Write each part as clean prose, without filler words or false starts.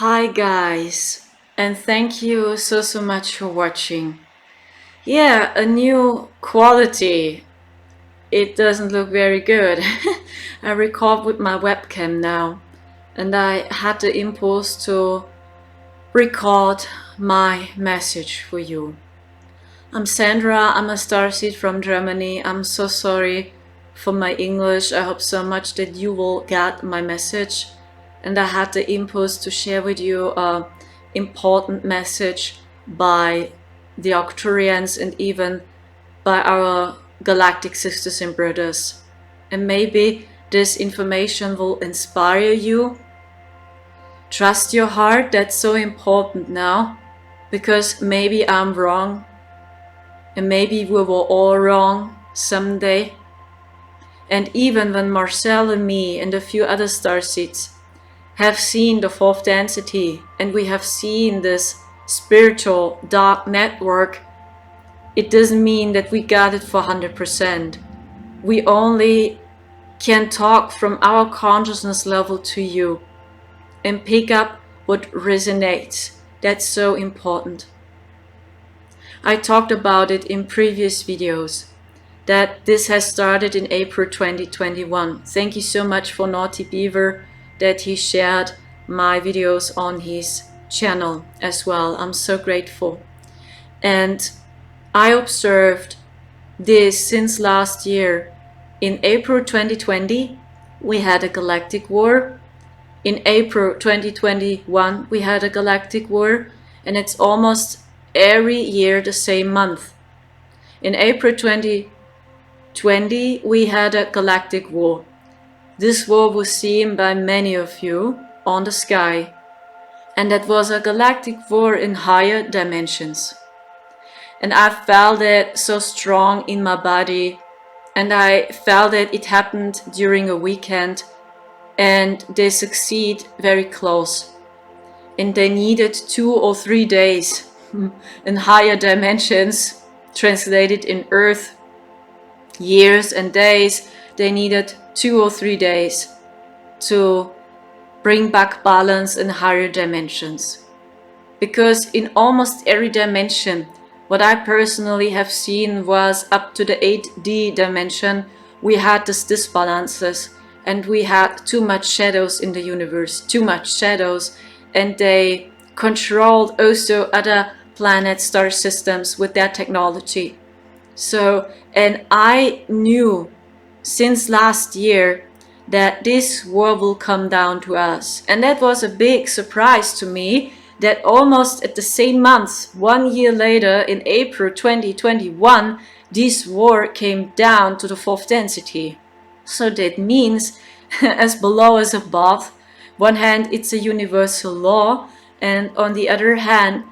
Hi guys, and thank you so much for watching. Yeah, a new quality. It doesn't look very good. I record with my webcam now, and I had the impulse to record my message for you. I'm Sandra, I'm a starseed from Germany. I'm so sorry for my English. I hope so much that you will get my message. And I had the impulse to share with you an important message by the arcturians and even by our galactic sisters and brothers. And maybe this information will inspire you. Trust your heart, that's so important now, because maybe I'm wrong, and maybe we were all wrong someday. And even when Marcel and me and a few other starseeds have seen the fourth density and we have seen this spiritual dark network, it doesn't mean that we got it for 100%. We only can talk from our consciousness level to you and pick up what resonates. That's so important. I talked about it in previous videos, that this has started in April 2021. Thank you so much for Naughty Beaver that he shared my videos on his channel as well. I'm so grateful. And I observed this since last year. In April 2020, we had a galactic war. In April 2021, we had a galactic war, and it's almost every year the same month. In April 2020, we had a galactic war. This war was seen by many of you on the sky, and that was a galactic war in higher dimensions. And I felt it so strong in my body, and I felt that it happened during a weekend, and they succeed very close. And they needed 2 or 3 days in higher dimensions, translated in Earth, years and days. They needed 2 or 3 days to bring back balance in higher dimensions. Because in almost every dimension, what I personally have seen was up to the 8D dimension, we had these disbalances, and we had too much shadows in the universe, too much shadows, and they controlled also other planet star systems with their technology. So, and I knew since last year that this war will come down to us. And that was a big surprise to me, that almost at the same month, 1 year later, in April 2021, this war came down to the fourth density. So that means, as below as above, one hand it's a universal law, and on the other hand,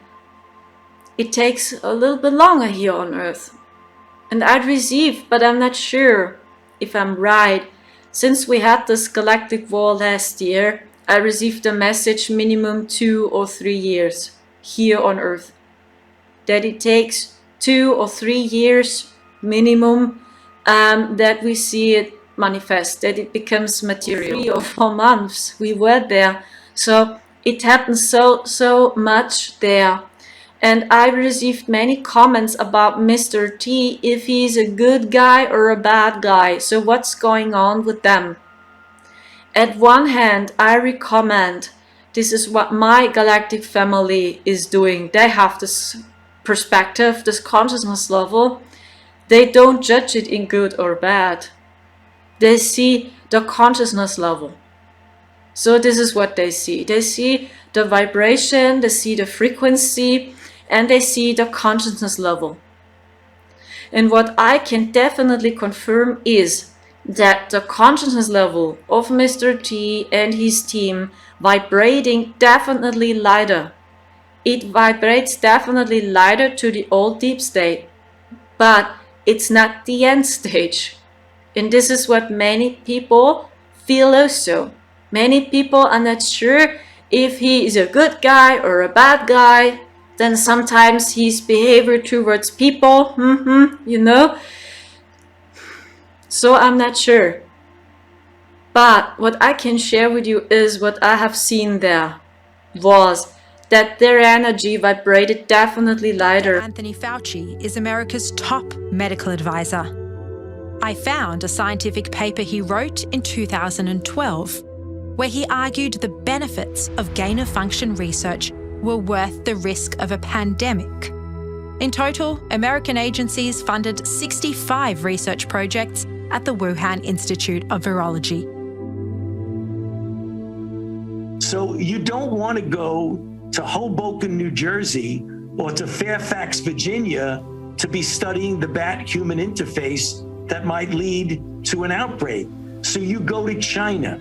it takes a little bit longer here on Earth. And I'd received, but I'm not sure if I'm right, since we had this galactic war last year, I received a message minimum 2 or 3 years here on Earth. That it takes 2 or 3 years minimum that we see it manifest, that it becomes material. 3 or 4 months we were there. So it happens so much there. And I received many comments about Mr. T, if he's a good guy or a bad guy. So what's going on with them? At one hand, I recommend, this is what my galactic family is doing. They have this perspective, this consciousness level. They don't judge it in good or bad. They see the consciousness level. So this is what they see. They see the vibration, they see the frequency, and they see the consciousness level. And what I can definitely confirm is that the consciousness level of Mr. T and his team vibrating definitely lighter. It vibrates definitely lighter to the old deep state, but it's not the end stage. And this is what many people feel also. Many people are not sure if he is a good guy or a bad guy. Then sometimes his behavior towards people, you know. So I'm not sure. But what I can share with you is what I have seen there. was that their energy vibrated definitely lighter. Anthony Fauci is America's top medical advisor. I found a scientific paper he wrote in 2012, where he argued the benefits of gain-of-function research were worth the risk of a pandemic. In total, American agencies funded 65 research projects at the Wuhan Institute of Virology. So you don't want to go to Hoboken, New Jersey, or to Fairfax, Virginia, to be studying the bat-human interface that might lead to an outbreak. So you go to China.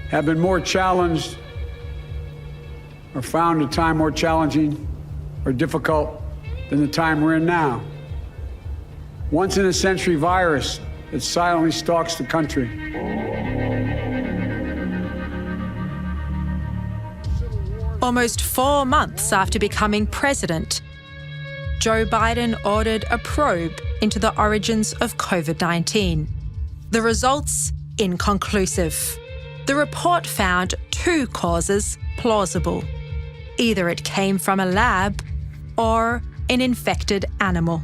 Have been more challenged or found a time more challenging or difficult than the time we're in now. Once-in-a-century virus that silently stalks the country. Almost 4 months after becoming president, Joe Biden ordered a probe into the origins of COVID-19. The results, inconclusive. The report found 2 causes plausible. Either it came from a lab or an infected animal.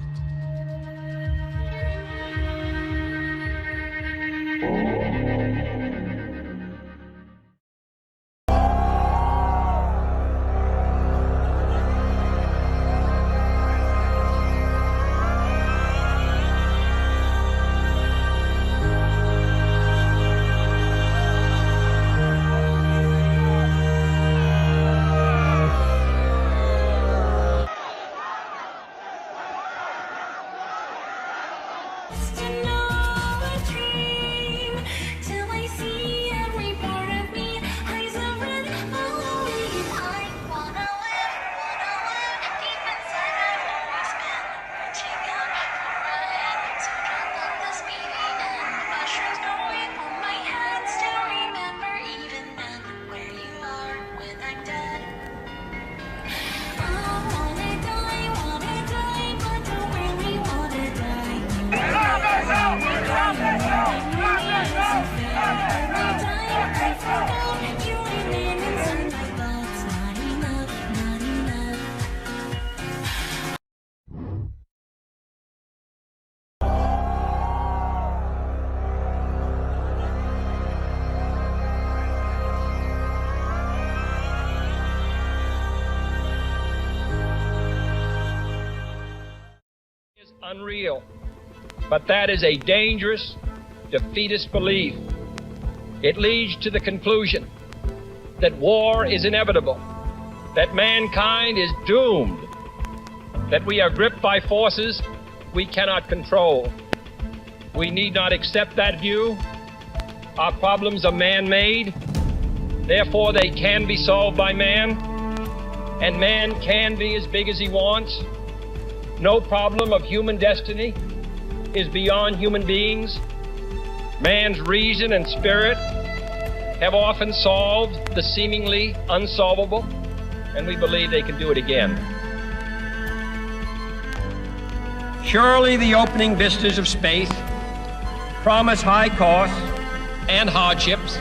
Unreal, but that is a dangerous, defeatist belief. It leads to the conclusion that war is inevitable, that mankind is doomed, that we are gripped by forces we cannot control. We need not accept that view. Our problems are man-made, therefore they can be solved by man, and man can be as big as he wants. No problem of human destiny is beyond human beings. Man's reason and spirit have often solved the seemingly unsolvable, and we believe they can do it again. Surely the opening vistas of space promise high costs and hardships,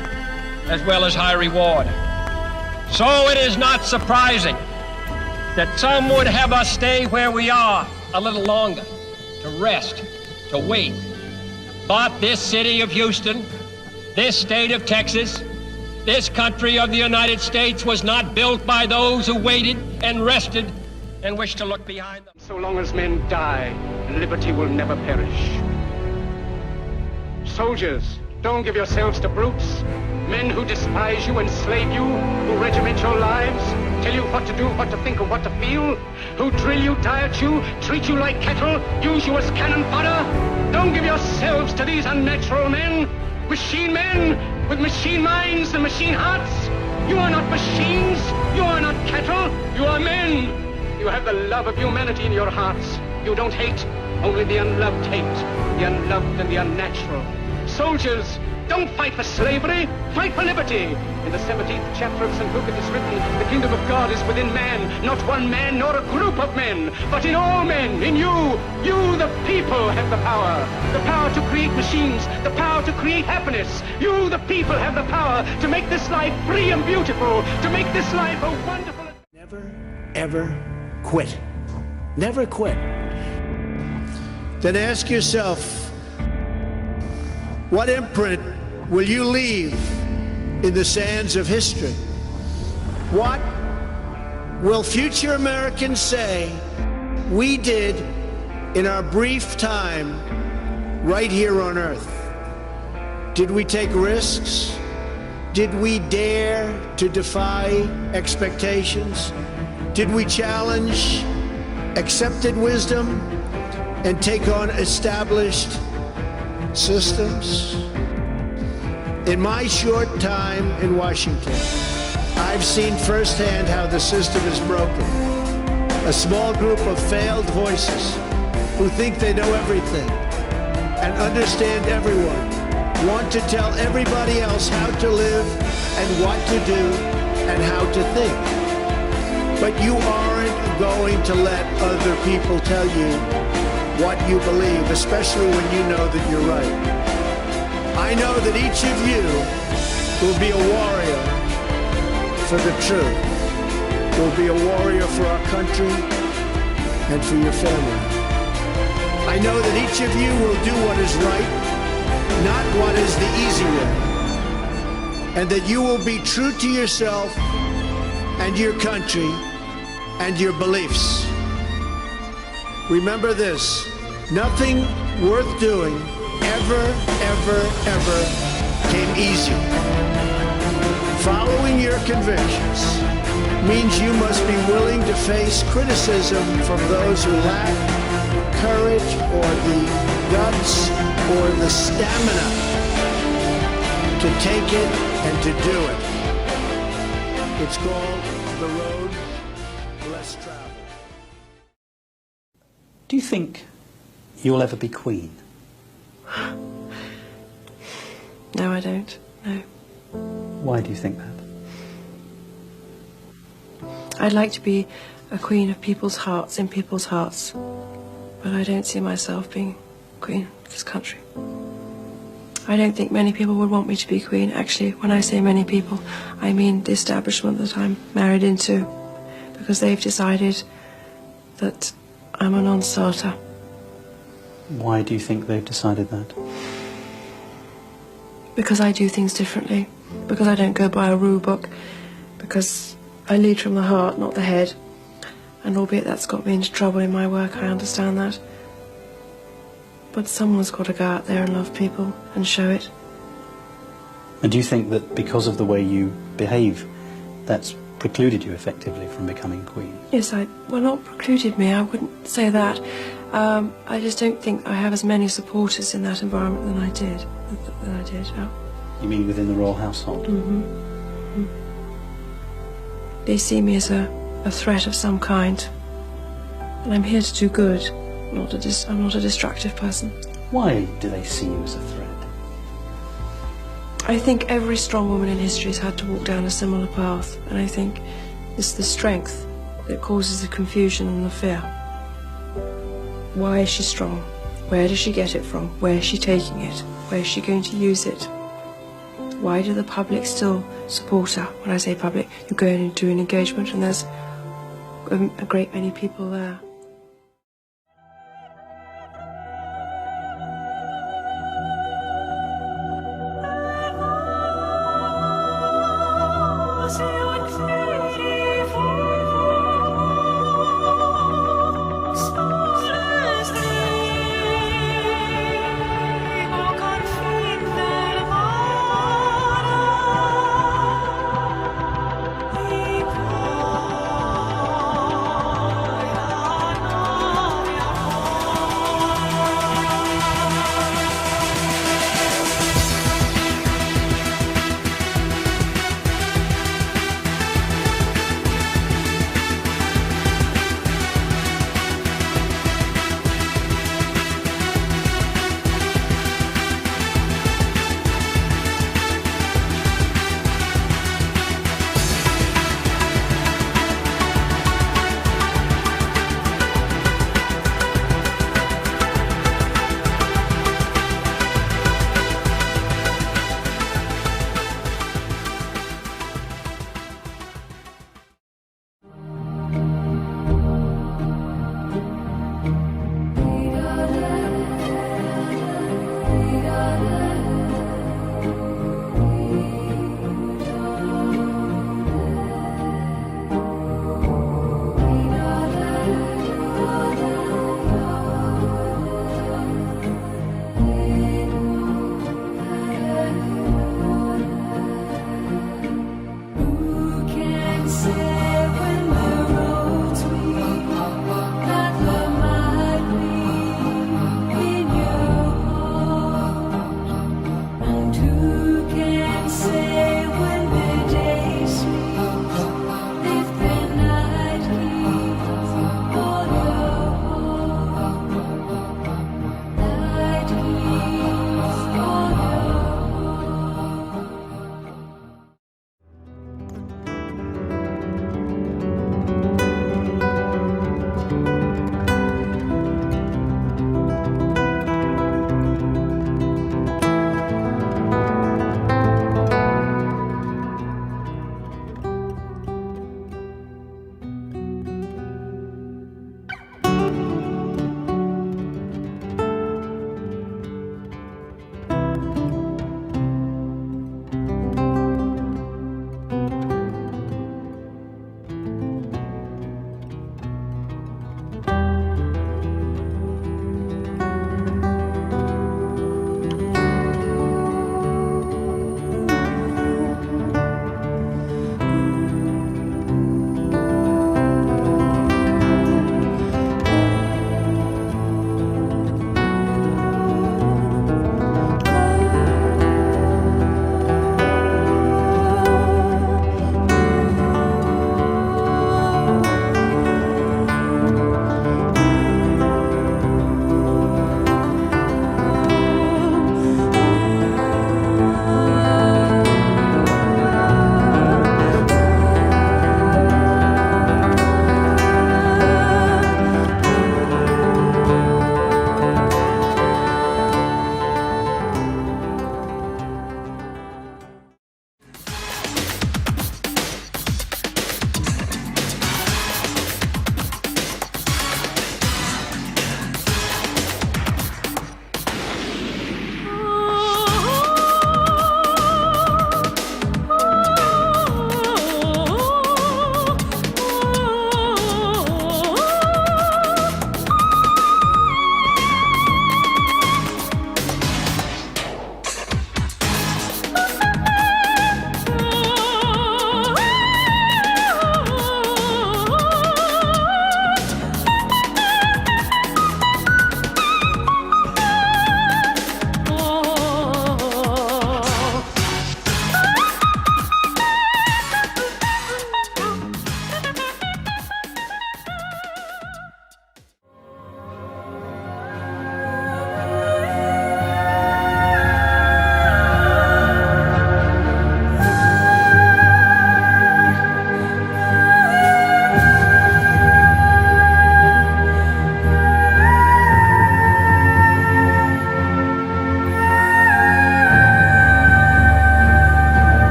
as well as high reward. So it is not surprising that some would have us stay where we are a little longer, to rest, to wait. But this city of Houston, this state of Texas, this country of the United States was not built by those who waited and rested and wished to look behind them. So long as men die, liberty will never perish. Soldiers, don't give yourselves to brutes, men who despise you, enslave you, who regiment your lives, tell you what to do, what to think, and what to feel, who drill you, diet you, treat you like cattle, use you as cannon fodder. Don't give yourselves to these unnatural men with machine minds and machine hearts. You are not machines, you are not cattle, you are men. You have the love of humanity in your hearts. You don't hate, only the unloved hate, the unloved and the unnatural. Soldiers, Don't fight for slavery, fight for liberty. In the 17th chapter of St. Luke it is written, the kingdom of God is within man, not one man nor a group of men, but in all men, in you. You, the people, have the power to create machines, the power to create happiness. You, the people, have the power to make this life free and beautiful, to make this life a wonderful... Never, ever quit. Never quit. Then ask yourself, what imprint will you leave in the sands of history? What will future Americans say we did in our brief time right here on Earth? Did we take risks? Did we dare to defy expectations? Did we challenge accepted wisdom and take on established systems? In my short time in Washington, I've seen firsthand how the system is broken. A small group of failed voices who think they know everything and understand everyone want to tell everybody else how to live and what to do and how to think. But you aren't going to let other people tell you what you believe, especially when you know that you're right. I know that each of you will be a warrior for the truth. Will be a warrior for our country and for your family. I know that each of you will do what is right, not what is the easy way, and that you will be true to yourself and your country and your beliefs. Remember this, nothing worth doing ever came easy. Following your convictions means you must be willing to face criticism from those who lack courage or the guts or the stamina to take it and to do it. It's called the road less traveled. Do you think you'll ever be Queen? No, I don't. No. Why do you think that? I'd like to be a queen of people's hearts, in people's hearts. But I don't see myself being queen of this country. I don't think many people would want me to be queen. Actually, when I say many people, I mean the establishment that I'm married into. Because they've decided that I'm a non-starter. Why do you think they've decided that? Because I do things differently. Because I don't go by a rule book. Because I lead from the heart, not the head. And albeit that's got me into trouble in my work, I understand that. But someone's got to go out there and love people and show it. And do you think that because of the way you behave, that's precluded you effectively from becoming Queen? Yes, well, not precluded me, I wouldn't say that. I just don't think I have as many supporters in that environment than I did. Yeah. You mean within the royal household? Mm-hmm. Mm-hmm. They see me as a threat of some kind. And I'm here to do good. I'm not a destructive person. Why do they see you as a threat? I think every strong woman in history has had to walk down a similar path. And I think it's the strength that causes the confusion and the fear. Why is she strong? Where does she get it from? Where is she taking it? Where is she going to use it? Why do the public still support her? When I say public, you go in and do an engagement and there's a great many people there.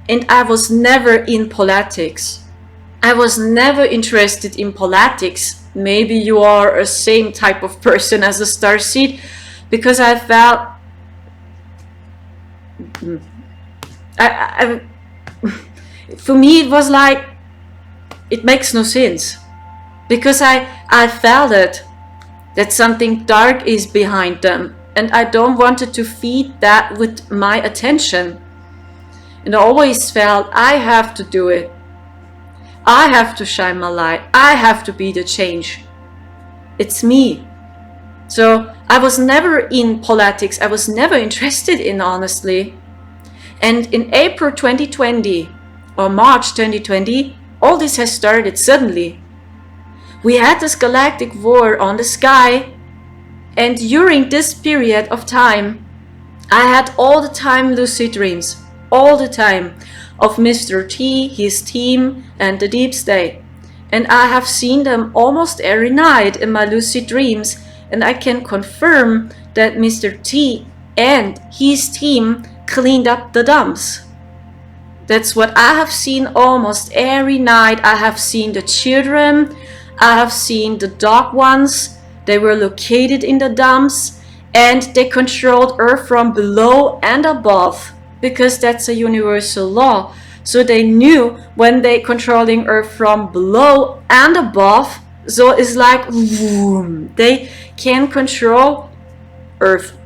and I was never in politics. I was never interested in politics. Maybe you are a same type of person as a starseed, because I felt for me it was like it makes no sense, because I felt it, that something dark is behind them, and I don't wanted to feed that with my attention. And I always felt I have to do it. I have to shine my light. I have to be the change. It's me. So I was never in politics. I was never interested in, honestly. And in April 2020 or March 2020, all this has started suddenly. We had this galactic war on the sky, and during this period of time, I had all the time lucid dreams, all the time, of Mr. T, his team, and the deep state. And I have seen them almost every night in my lucid dreams, and I can confirm that Mr. T and his team cleaned up the dumps. That's what I have seen almost every night. I have seen the children, I have seen the dark ones. They were located in the dumps, and they controlled Earth from below and above, because that's a universal law. So they knew when they controlling Earth from below and above, so it's like vroom, they can control Earth,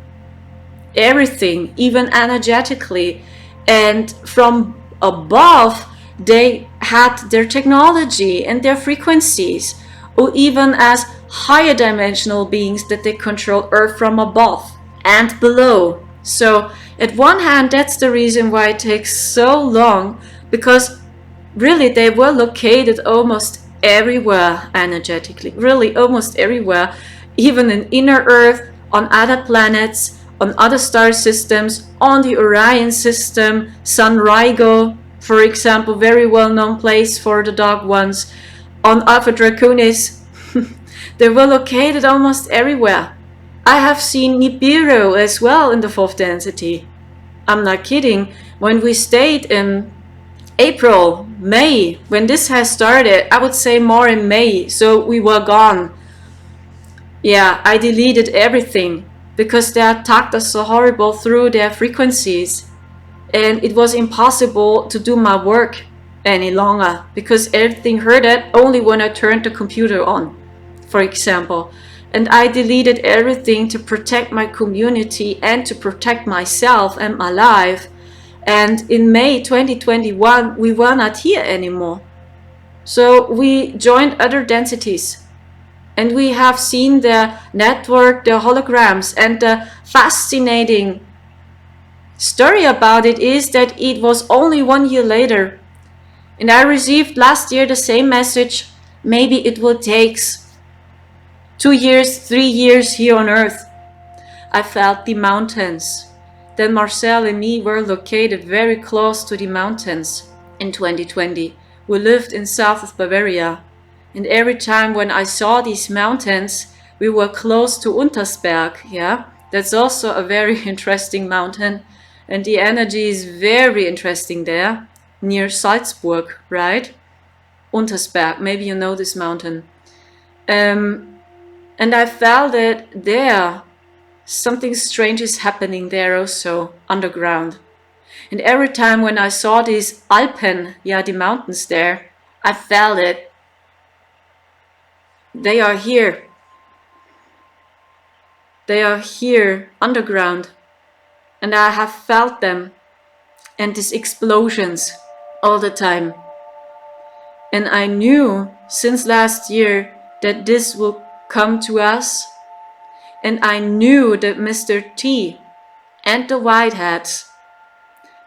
everything, even energetically. And from above they had their technology and their frequencies, or even as higher dimensional beings that they control Earth from above and below. So at one hand, that's the reason why it takes so long, because really they were located almost everywhere energetically, really almost everywhere, even in inner Earth, on other planets, on other star systems, on the Orion system, Sun Rygo, for example, very well-known place for the dark ones, on Alpha Draconis. They were located almost everywhere. I have seen Nibiru as well in the fourth density. I'm not kidding. When we stayed in April, May, when this has started, I would say more in May, so we were gone. Yeah, I deleted everything, because they attacked us so horrible through their frequencies. And it was impossible to do my work any longer, because everything hurted only when I turned the computer on, for example. And I deleted everything to protect my community and to protect myself and my life. And in May 2021, we were not here anymore. So we joined other densities. And we have seen the network, the holograms, and the fascinating story about it is that it was only 1 year later. And I received last year the same message. Maybe it will take 2 years, 3 years here on Earth. I felt the mountains. Then Marcel and me were located very close to the mountains in 2020. We lived in south of Bavaria. And every time when I saw these mountains, we were close to Untersberg. Yeah, that's also a very interesting mountain. And the energy is very interesting there, near Salzburg, right? Untersberg, maybe you know this mountain. And I felt that there, something strange is happening there also, underground. And every time when I saw these Alpen, yeah, the mountains there, I felt it. They are here. They are here, underground. And I have felt them. And these explosions all the time. And I knew since last year that this will come to us. And I knew that Mr. T and the Whiteheads,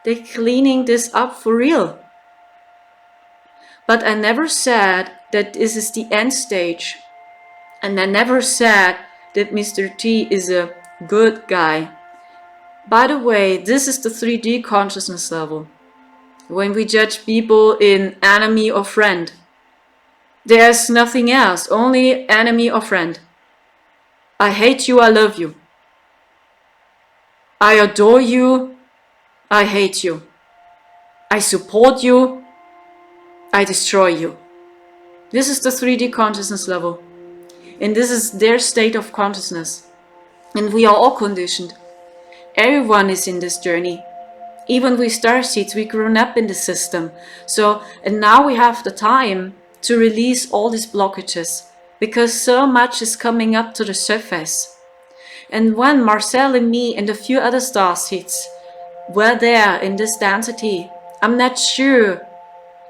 they're cleaning this up for real. But I never said that this is the end stage. And I never said that Mr. T is a good guy. By the way, this is the 3D consciousness level. When we judge people in enemy or friend, there's nothing else, only enemy or friend. I hate you, I love you. I adore you, I hate you. I support you, I destroy you. This is the 3D consciousness level. And this is their state of consciousness. And we are all conditioned. Everyone is in this journey. Even we starseeds, we grown up in the system. So, and now we have the time to release all these blockages, because so much is coming up to the surface. And when Marcel and me and a few other starseeds were there in this density, I'm not sure.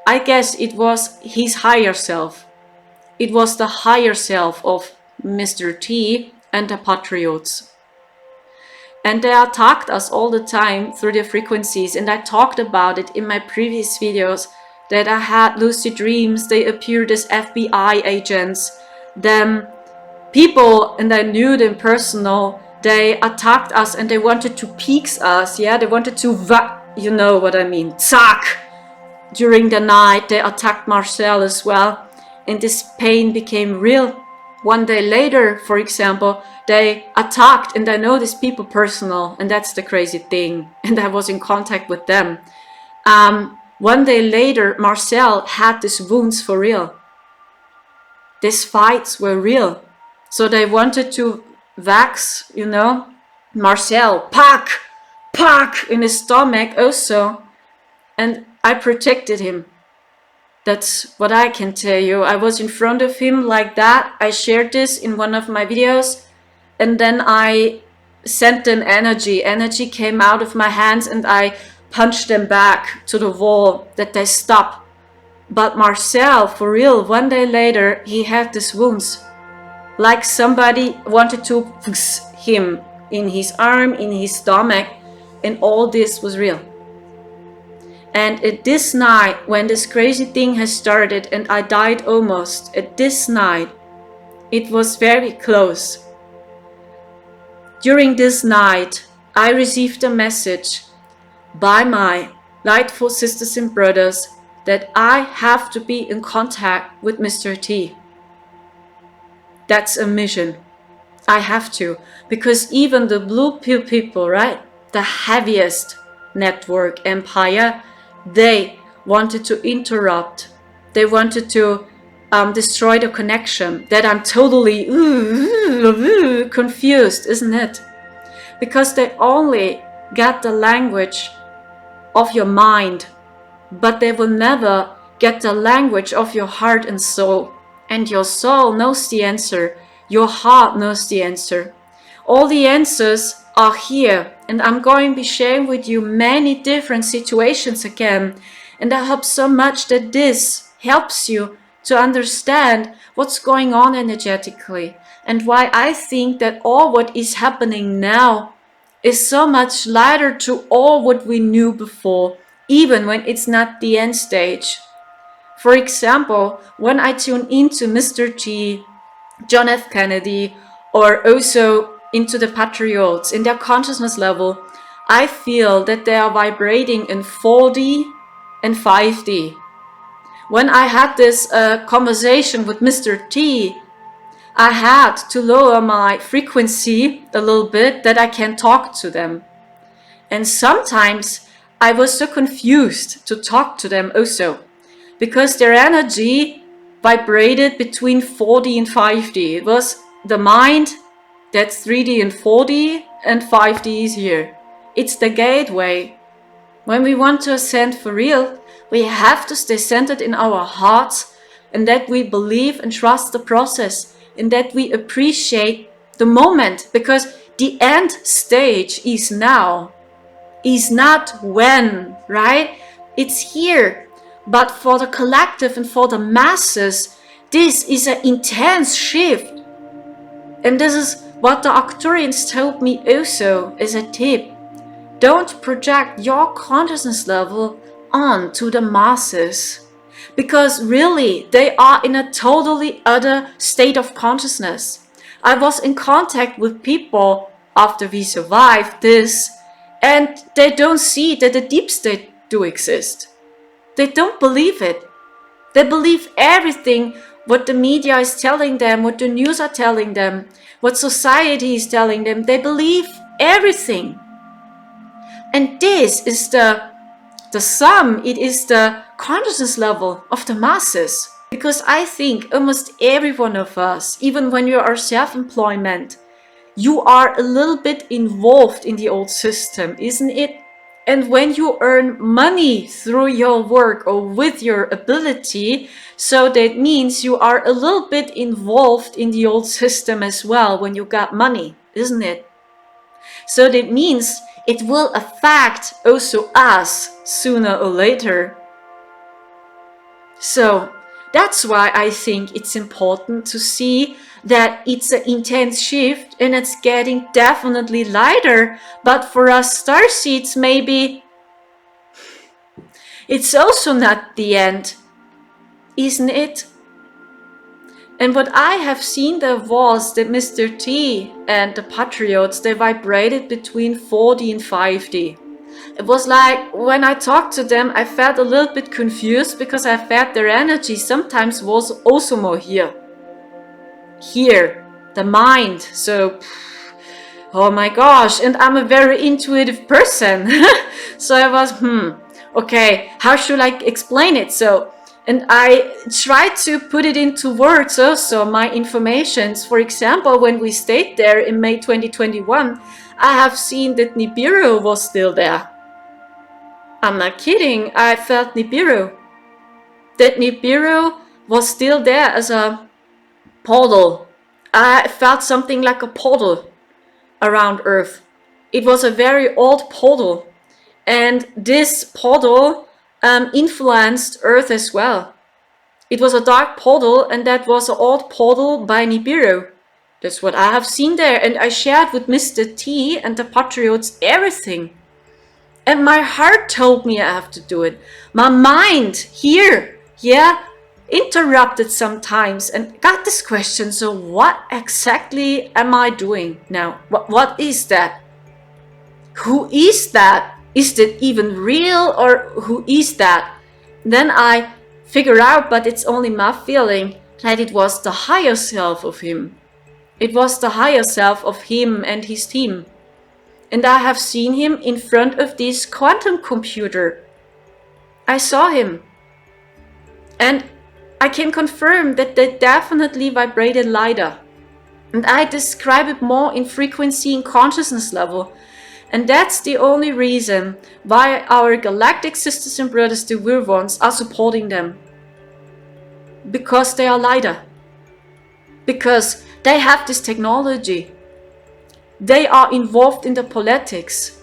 I guess it was his higher self. It was the higher self of Mr. T and the Patriots. And they attacked us all the time through the frequencies. And I talked about it in my previous videos, that I had lucid dreams. They appeared as FBI agents. Then people, and I knew them personal, they attacked us and they wanted to peek us. Yeah, they wanted to, you know what I mean, zack. During the night, they attacked Marcel as well. And this pain became real. One day later, for example, they attacked, and I know these people personal, and that's the crazy thing. And I was in contact with them. One day later, Marcel had these wounds for real. These fights were real. So they wanted to wax, you know, Marcel, pack in his stomach also. And I protected him. That's what I can tell you. I was in front of him like that. I shared this in one of my videos. And then I sent them energy. Energy came out of my hands and I punched them back to the wall, that they stop. But Marcel, for real, one day later, he had these wounds. Like somebody wanted to fix him in his arm, in his stomach. And all this was real. And at this night, when this crazy thing has started and I died almost, at this night, it was very close. During this night, I received a message by my lightful sisters and brothers that I have to be in contact with Mr. T. That's a mission. I have to, because even the blue pill people, right, the heaviest network empire, they wanted to interrupt. They wanted to destroy the connection. That I'm totally confused, isn't it? Because they only get the language of your mind, but they will never get the language of your heart and soul. And your soul knows the answer. Your heart knows the answer. All the answers are here, and I'm going to be sharing with you many different situations again. And I hope so much that this helps you to understand what's going on energetically, and why I think that all what is happening now is so much lighter to all what we knew before, even when it's not the end stage. For example, when I tune into Mr. T, John F. Kennedy, or also into the Patriots in their consciousness level, I feel that they are vibrating in 4D and 5D. When I had this conversation with Mr. T, I had to lower my frequency a little bit that I can talk to them. And sometimes I was so confused to talk to them also, because their energy vibrated between 4D and 5D. It was the mind, that's 3D and 4D, and 5D is here. It's the gateway. When we want to ascend for real, we have to stay centered in our hearts, and that we believe and trust the process, and that we appreciate the moment, because the end stage is now, is not when, right? It's here. But for the collective and for the masses, this is an intense shift. And this is what the arcturians told me also as a tip. Don't project your consciousness level onto the masses, because really they are in a totally other state of consciousness. I was in contact with people after we survived this, and they don't see that the deep state do exist. They don't believe it. They believe everything what the media is telling them, what the news are telling them, what society is telling them. They believe everything. And this is the The sum, it is the consciousness level of the masses. Because I think almost every one of us, even when you are self-employment, you are a little bit involved in the old system, isn't it? And when you earn money through your work or with your ability, so that means you are a little bit involved in the old system as well when you got money, isn't it? So that means it will affect also us sooner or later. So that's why I think it's important to see that it's an intense shift and it's getting definitely lighter. But for us starseeds, maybe it's also not the end, isn't it? And what I have seen there was that Mr. T and the Patriots, they vibrated between 4D and 5D. It was like when I talked to them, I felt a little bit confused because I felt their energy sometimes was also more here, the mind. So, oh my gosh, and I'm a very intuitive person. So I was, okay, how should I explain it? So, and I tried to put it into words also, my informations. For example, when we stayed there in May 2021, I have seen that Nibiru was still there. I'm not kidding, I felt Nibiru. That Nibiru was still there as a portal. I felt something like a portal around Earth. It was a very old portal. And this portal influenced Earth as well. It was a dark portal, and that was an old portal by Nibiru. That's what I have seen there. And I shared with Mr. T and the Patriots everything. And my heart told me I have to do it. My mind here, interrupted sometimes and got this question. So what exactly am I doing now? What is that? Who is that? Is that even real, or who is that? Then I figure out, but it's only my feeling, that it was the higher self of him. It was the higher self of him and his team. And I have seen him in front of this quantum computer. I saw him. And I can confirm that they definitely vibrated lighter. And I describe it more in frequency and consciousness level. And that's the only reason why our galactic sisters and brothers, the weird ones, are supporting them. Because they are lighter. Because they have this technology. They are involved in the politics.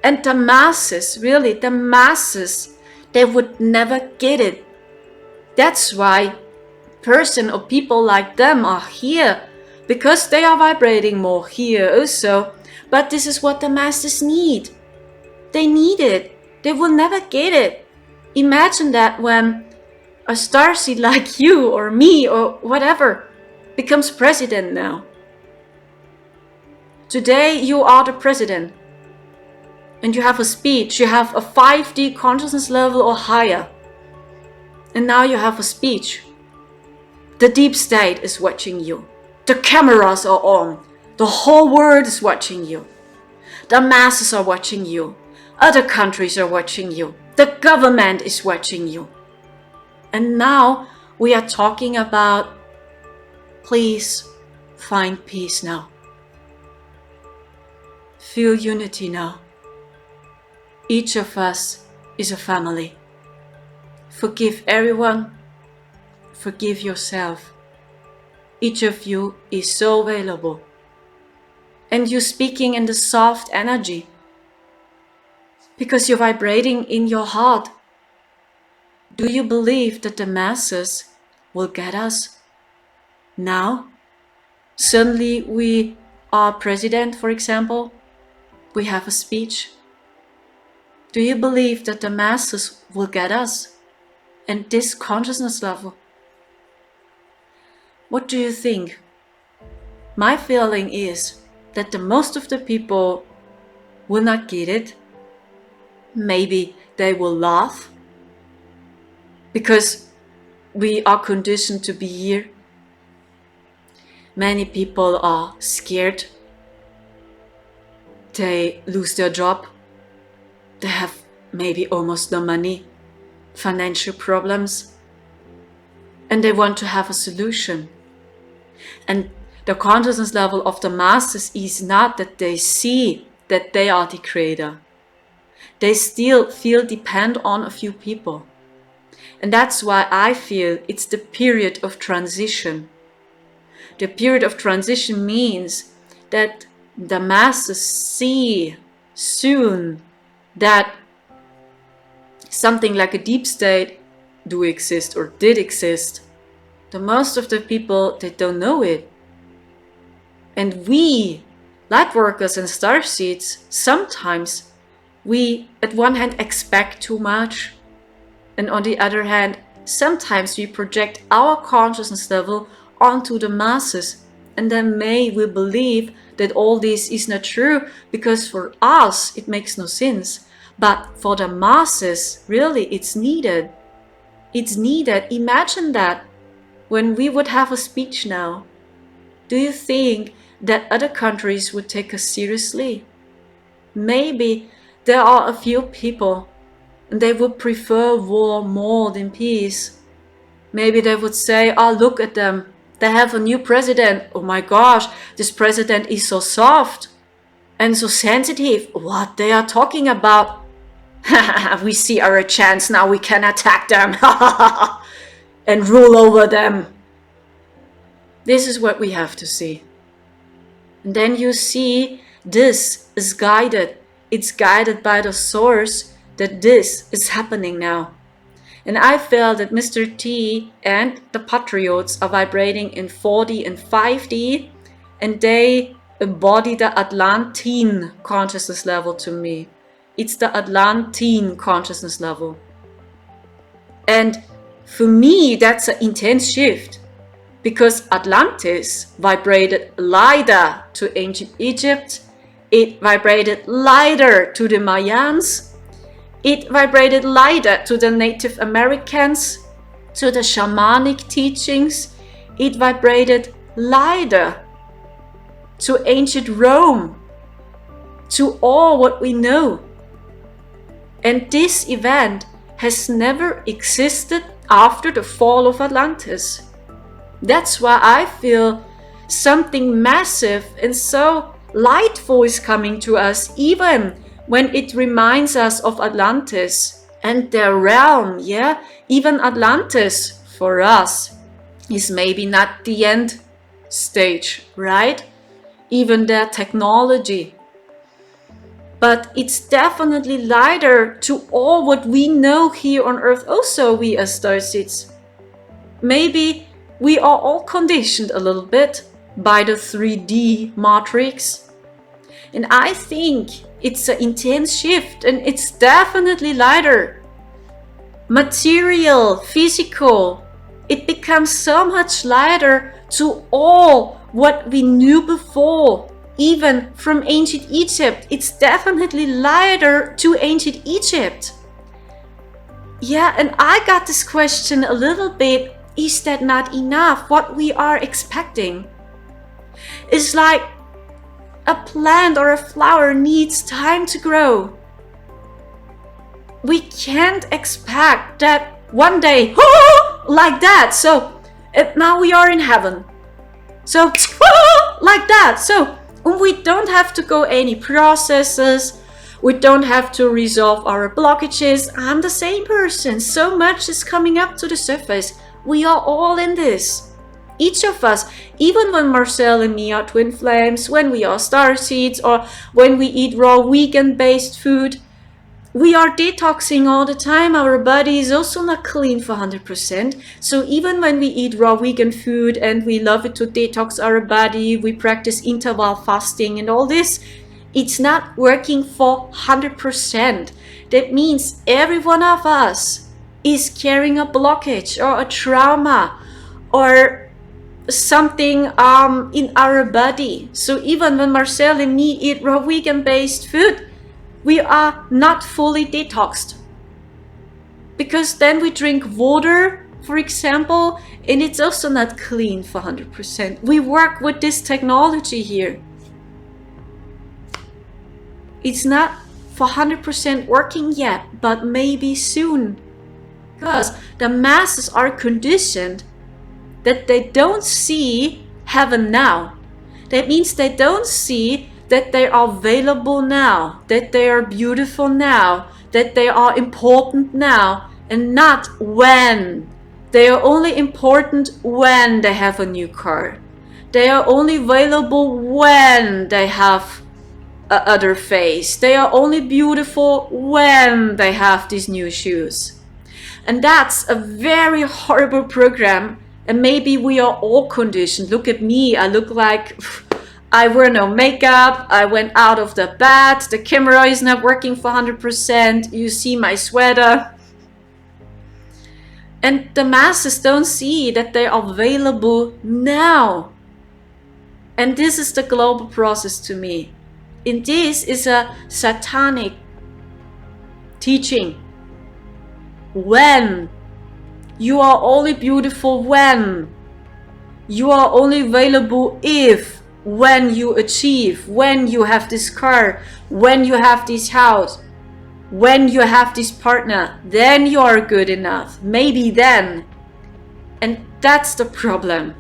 And the masses, really, the masses, they would never get it. That's why person or people like them are here. Because they are vibrating more here also. But this is what the masses need. They need it. They will never get it. Imagine that when a starseed like you or me or whatever becomes president now. Today you are the president. And you have a speech. You have a 5D consciousness level or higher. And now you have a speech. The deep state is watching you. The cameras are on. The whole world is watching you. The masses are watching you. Other countries are watching you. The government is watching you. And now we are talking about, please find peace now. Feel unity now. Each of us is a family. Forgive everyone. Forgive yourself. Each of you is so valuable. And you're speaking in the soft energy. Because you're vibrating in your heart. Do you believe that the masses will get us? Now? Suddenly we are president, for example. We have a speech. Do you believe that the masses will get us? And this consciousness level? What do you think? My feeling is that the most of the people will not get it. Maybe they will laugh. Because we are conditioned to be here. Many people are scared. They lose their job. They have maybe almost no money, financial problems, and they want to have a solution. And the consciousness level of the masses is not that they see that they are the creator. They still feel dependent on a few people. And that's why I feel it's the period of transition. The period of transition means that the masses see soon that something like a deep state do exist or did exist. The most of the people, they don't know it. And we, Lightworkers and Starseeds, sometimes we, at one hand, expect too much. And on the other hand, sometimes we project our consciousness level onto the masses. And then we believe that all this is not true, because for us it makes no sense. But for the masses, really, it's needed. It's needed. Imagine that when we would have a speech now. Do you think that other countries would take us seriously? Maybe there are a few people and they would prefer war more than peace. Maybe they would say, oh, look at them. They have a new president. Oh my gosh, this president is so soft and so sensitive. What they are talking about. We see our chance now, we can attack them and rule over them. This is what we have to see. And then you see this is guided. It's guided by the source that this is happening now. And I feel that Mr. T and the Patriots are vibrating in 4D and 5D, and they embody the Atlantean consciousness level to me. It's the Atlantean consciousness level. And for me, that's an intense shift, because Atlantis vibrated lighter to ancient Egypt, it vibrated lighter to the Mayans, it vibrated lighter to the Native Americans, to the shamanic teachings, it vibrated lighter to ancient Rome, to all what we know. And this event has never existed after the fall of Atlantis. That's why I feel something massive and so lightful is coming to us, even when it reminds us of Atlantis and their realm. Yeah, even Atlantis for us is maybe not the end stage, right? Even their technology. But it's definitely lighter to all what we know here on Earth, also we as Starseeds. Maybe we are all conditioned a little bit by the 3D matrix. And I think it's an intense shift, and it's definitely lighter. Material, physical, it becomes so much lighter to all what we knew before. Even from ancient Egypt, it's definitely lighter to ancient Egypt. Yeah, and I got this question a little bit, is that not enough, what we are expecting? It's like a plant or a flower needs time to grow. We can't expect that one day, like that, so now we are in heaven. So, like that, so we don't have to go any processes. We don't have to resolve our blockages. I'm the same person. So much is coming up to the surface. We are all in this. Each of us, even when Marcel and me are twin flames, when we are starseeds, or when we eat raw vegan-based food, we are detoxing all the time. Our body is also not clean for 100%. So even when we eat raw vegan food and we love it to detox our body, we practice interval fasting and all this, it's not working for 100%. That means every one of us is carrying a blockage or a trauma or something in our body. So even when Marcel and me eat raw vegan-based food, we are not fully detoxed. Because then we drink water, for example, and it's also not clean for 100%. We work with this technology here. It's not for 100% working yet, but maybe soon. Because the masses are conditioned that they don't see heaven now. That means they don't see that they are available now, that they are beautiful now, that they are important now, and not when. They are only important when they have a new car. They are only available when they have a other face. They are only beautiful when they have these new shoes. And that's a very horrible program. And maybe we are all conditioned. Look at me. I look like I wear no makeup. I went out of the bed. The camera is not working for 100%. You see my sweater. And the masses don't see that they are available now. And this is the global process to me. And this is a satanic teaching. When you are only beautiful when you are only available if when you achieve, when you have this car, when you have this house, when you have this partner, then you are good enough. Maybe then. And that's the problem.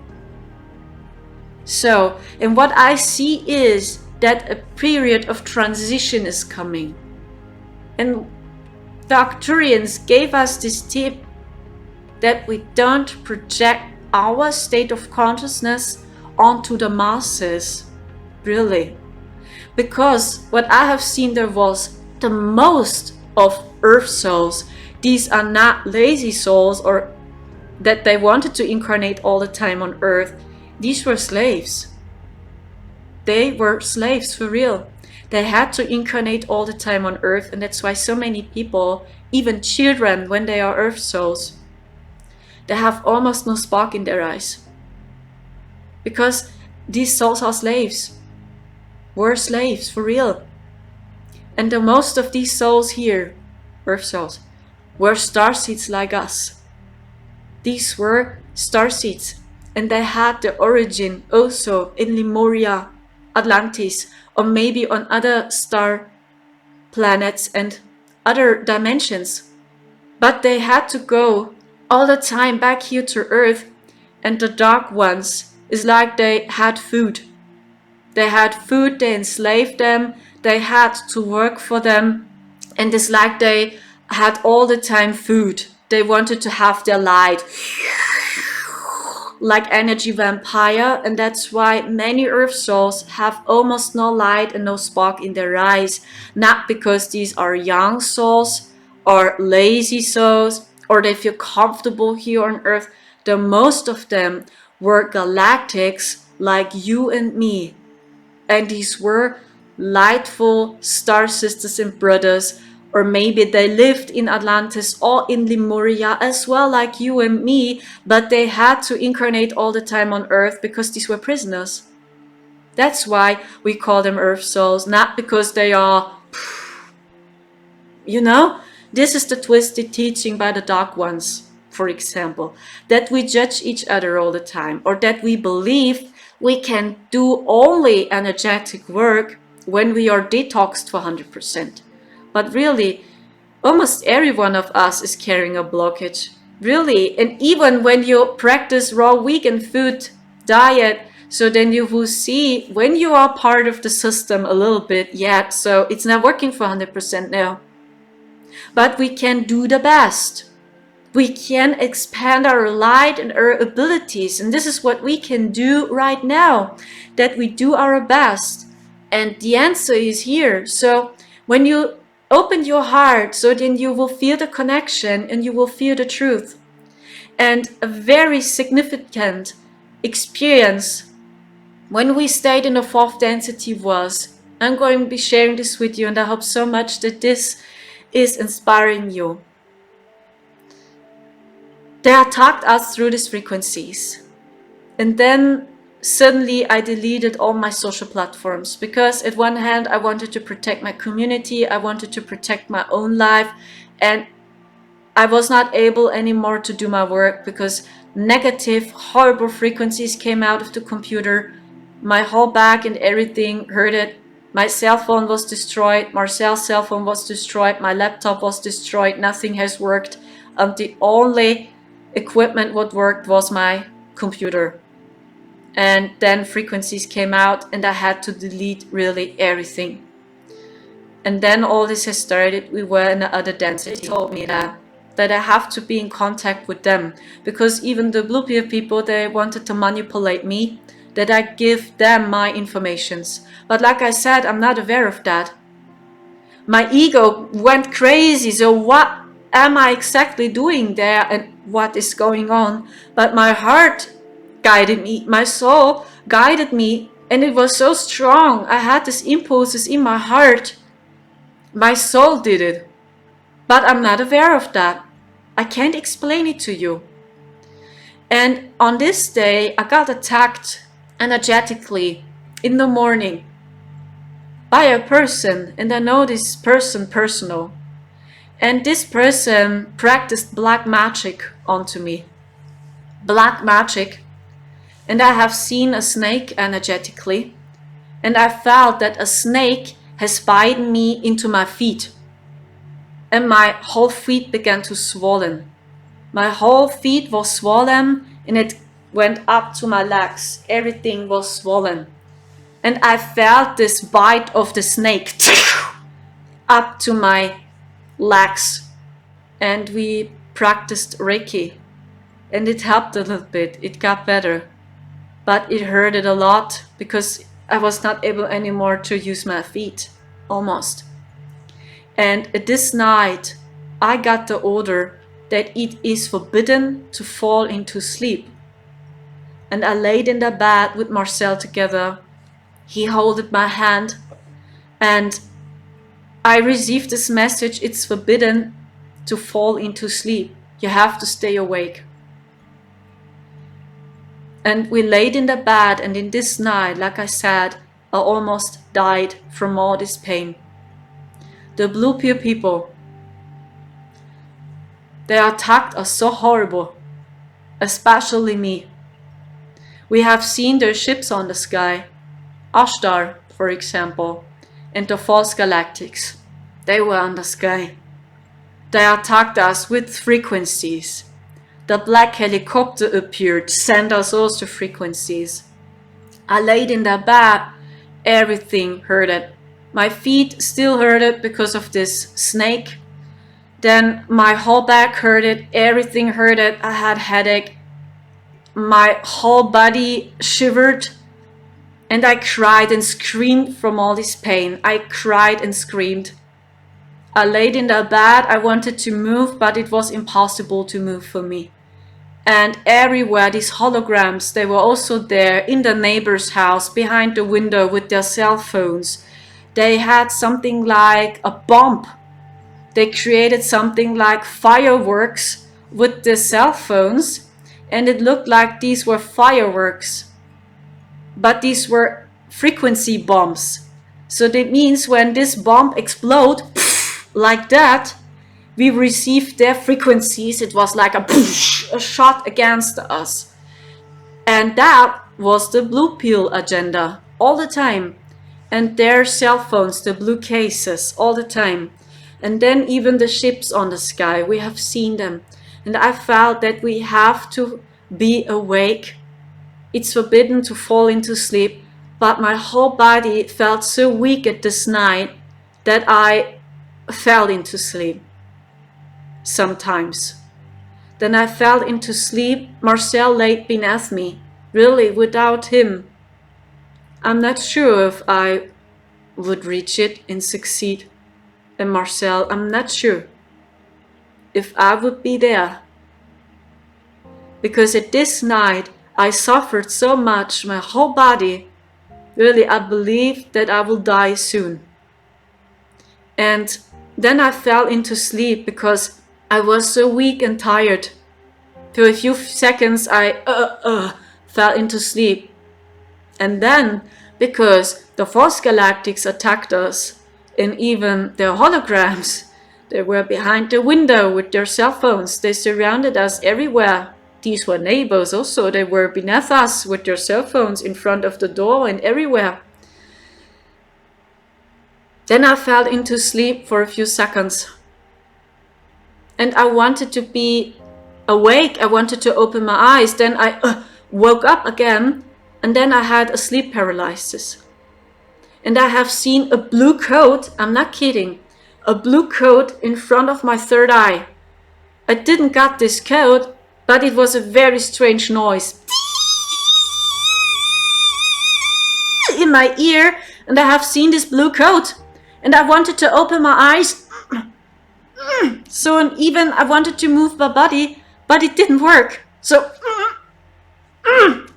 So, and what I see is that a period of transition is coming. And the Arcturians gave us this tip that we don't project our state of consciousness onto the masses, really. Because what I have seen, there was the most of Earth souls. These are not lazy souls or that they wanted to incarnate all the time on Earth. These were slaves. They were slaves for real. They had to incarnate all the time on Earth, and that's why so many people, even children, when they are Earth souls, they have almost no spark in their eyes. Because these souls are slaves. Were slaves for real. And the most of these souls here, Earth souls, were starseeds like us. These were starseeds, and they had their origin also in Lemuria, Atlantis, or maybe on other star planets and other dimensions. But they had to go all the time back here to Earth, and the dark ones is like they had food. They had food, they enslaved them, they had to work for them, and it's like they had all the time food. They wanted to have their light, like energy vampire, and that's why many Earth souls have almost no light and no spark in their eyes. Not because these are young souls or lazy souls or they feel comfortable here on Earth. The most of them were galactics like you and me, and these were lightful star sisters and brothers, or maybe they lived in Atlantis or in Lemuria as well like you and me, but they had to incarnate all the time on Earth because these were prisoners. That's why we call them Earth souls, not because they are, you know, this is the twisted teaching by the dark ones, for example, that we judge each other all the time, or that we believe we can do only energetic work when we are detoxed for 100%. But really, almost every one of us is carrying a blockage. Really, and even when you practice raw vegan food diet, so then you will see when you are part of the system a little bit yet, so it's not working for 100% now. But we can do the best. We can expand our light and our abilities, and this is what we can do right now, that we do our best. And the answer is here. So when you open your heart, so then you will feel the connection and you will feel the truth. And a very significant experience when we stayed in the fourth density was, I'm going to be sharing this with you, and I hope so much that this is inspiring you. They attacked us through these frequencies. And then suddenly I deleted all my social platforms, because at one hand I wanted to protect my community, I wanted to protect my own life, and I was not able anymore to do my work because negative, horrible frequencies came out of the computer. My whole back and everything hurted My cell phone was destroyed, Marcel's cell phone was destroyed, my laptop was destroyed, nothing has worked. The only equipment what worked was my computer. And then frequencies came out and I had to delete really everything. And then all this has started. We were in the other density. They told me that I have to be in contact with them, because even the blue pill people, they wanted to manipulate me, that I give them my informations. But like I said, I'm not aware of that. My ego went crazy. So what am I exactly doing there and what is going on? But my heart guided me, my soul guided me, and it was so strong. I had these impulses in my heart. My soul did it. But I'm not aware of that. I can't explain it to you. And on this day, I got attacked energetically in the morning by a person, and I know this person personal. And this person practiced black magic onto me. Black magic. And I have seen a snake energetically. And I felt that a snake has bitten me into my feet. And my whole feet began to swollen. My whole feet was swollen and it went up to my legs. Everything was swollen. And I felt this bite of the snake up to my legs. And we practiced Reiki. And it helped a little bit. It got better. But it hurted a lot because I was not able anymore to use my feet. Almost. And this night, I got the order that it is forbidden to fall into sleep. And I laid in the bed with Marcel together. He held my hand. And I received this message: it's forbidden to fall into sleep. You have to stay awake. And we laid in the bed, and in this night, like I said, I almost died from all this pain. The blue pill people, they attacked us so horrible, especially me. We have seen their ships on the sky, Ashtar, for example, and the false galactics. They were on the sky. They attacked us with frequencies. The black helicopter appeared, sent us also frequencies. I laid in the bed, everything hurted. My feet still hurted because of this snake. Then my whole back hurted, everything hurted. I had headache. My whole body shivered. And I cried and screamed from all this pain. I cried and screamed. I laid in the bed. I wanted to move, but it was impossible to move for me. And everywhere, these holograms, they were also there in the neighbor's house, behind the window with their cell phones. They had something like a bomb. They created something like fireworks with the cell phones, and it looked like these were fireworks. But these were frequency bombs. So that means when this bomb explodes like that, we received their frequencies. It was like a shot against us. And that was the blue pill agenda all the time. And their cell phones, the blue cases, all the time. And then even the ships on the sky, we have seen them. And I felt that we have to be awake. It's forbidden to fall into sleep. But my whole body felt so weak at this night that I fell into sleep. Sometimes. Then I fell into sleep. Marcel laid beneath me. Really, without him, I'm not sure if I would reach it and succeed. And Marcel, I'm not sure if I would be there. Because at this night, I suffered so much, my whole body. Really, I believe that I will die soon. And then I fell into sleep because I was so weak and tired. For a few seconds, I fell into sleep. And then, because the false galactics attacked us, and even their holograms, they were behind the window with their cell phones. They surrounded us everywhere. These were neighbors also. They were beneath us with their cell phones in front of the door and everywhere. Then I fell into sleep for a few seconds. And I wanted to be awake. I wanted to open my eyes. Then I woke up again. And then I had a sleep paralysis. And I have seen a blue coat. I'm not kidding. A blue coat in front of my third eye. I didn't get this coat, but it was a very strange noise in my ear. And I have seen this blue coat. And I wanted to open my eyes. So even I wanted to move my body, but it didn't work. So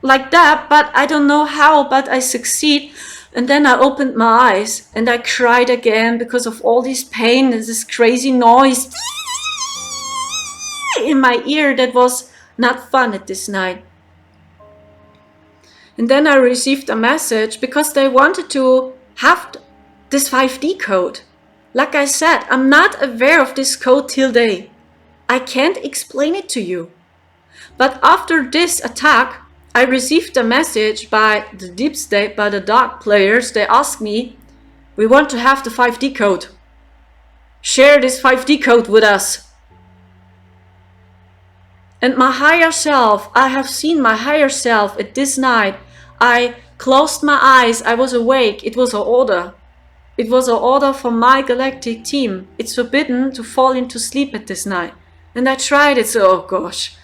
like that, but I don't know how, but I succeed. And then I opened my eyes and I cried again because of all this pain and this crazy noise in my ear that was not fun at this night. And then I received a message because they wanted to have this 5D code. Like I said, I'm not aware of this code till today. I can't explain it to you. But after this attack, I received a message by the deep state, by the dark players. They asked me, we want to have the 5D code. Share this 5D code with us. And my higher self, I have seen my higher self at this night. I closed my eyes, I was awake, it was an order. It was an order from my galactic team. It's forbidden to fall into sleep at this night. And I tried it, so oh gosh.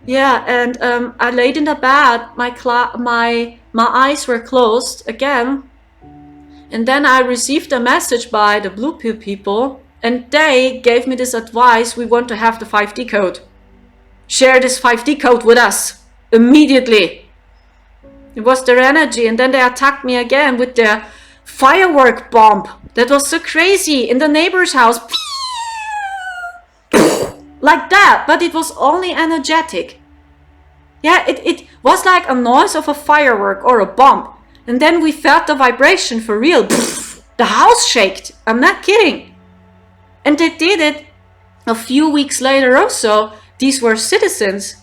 Yeah, and I laid in the bed, my eyes were closed again. And then I received a message by the Blue Pill people, and they gave me this advice, we want to have the 5D code. Share this 5D code with us, immediately. It was their energy, and then they attacked me again with their firework bomb. That was so crazy, in the neighbor's house. Like that, but it was only energetic. Yeah, it was like a noise of a firework or a bomb. And then we felt the vibration for real. The house shaked. I'm not kidding. And they did it a few weeks later also. These were citizens.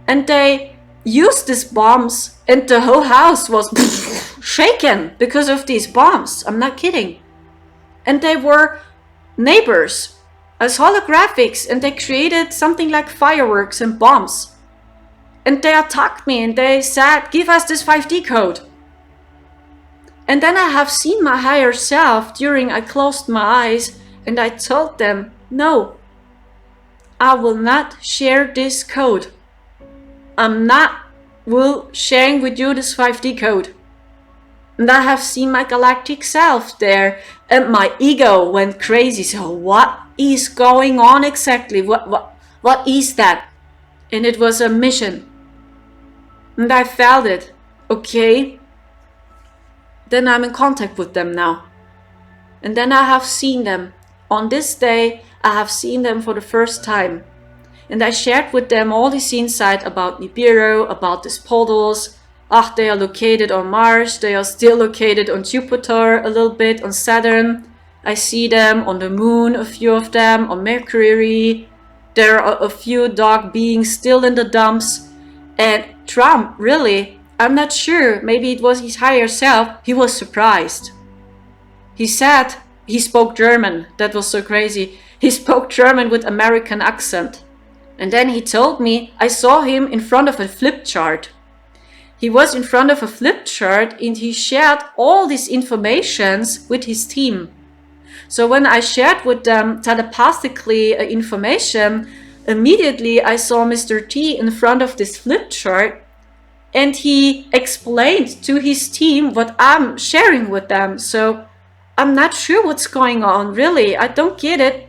And they used these bombs and the whole house was shaken because of these bombs. I'm not kidding. And they were neighbors as holographics, and they created something like fireworks and bombs. And they attacked me and they said, give us this 5D code. And then I have seen my higher self during I closed my eyes, and I told them, no, I will not share this code. I'm not sharing with you this 5D code. And I have seen my galactic self there, and my ego went crazy. So what is going on exactly? What is that? And it was a mission. And I felt it. Okay. Then I'm in contact with them now. And then I have seen them. On this day, I have seen them for the first time. And I shared with them all this insight about Nibiru, about these portals. They are located on Mars, they are still located on Jupiter a little bit, on Saturn. I see them on the moon, a few of them, on Mercury. There are a few dark beings still in the dumps. And Trump, really, I'm not sure, maybe it was his higher self, he was surprised. He said he spoke German, that was so crazy. He spoke German with American accent. And then he told me, I saw him in front of a flip chart. He was in front of a flip chart and he shared all these informations with his team. So when I shared with them telepathically information, immediately I saw Mr. T in front of this flip chart, and he explained to his team what I'm sharing with them. So I'm not sure what's going on, really. I don't get it,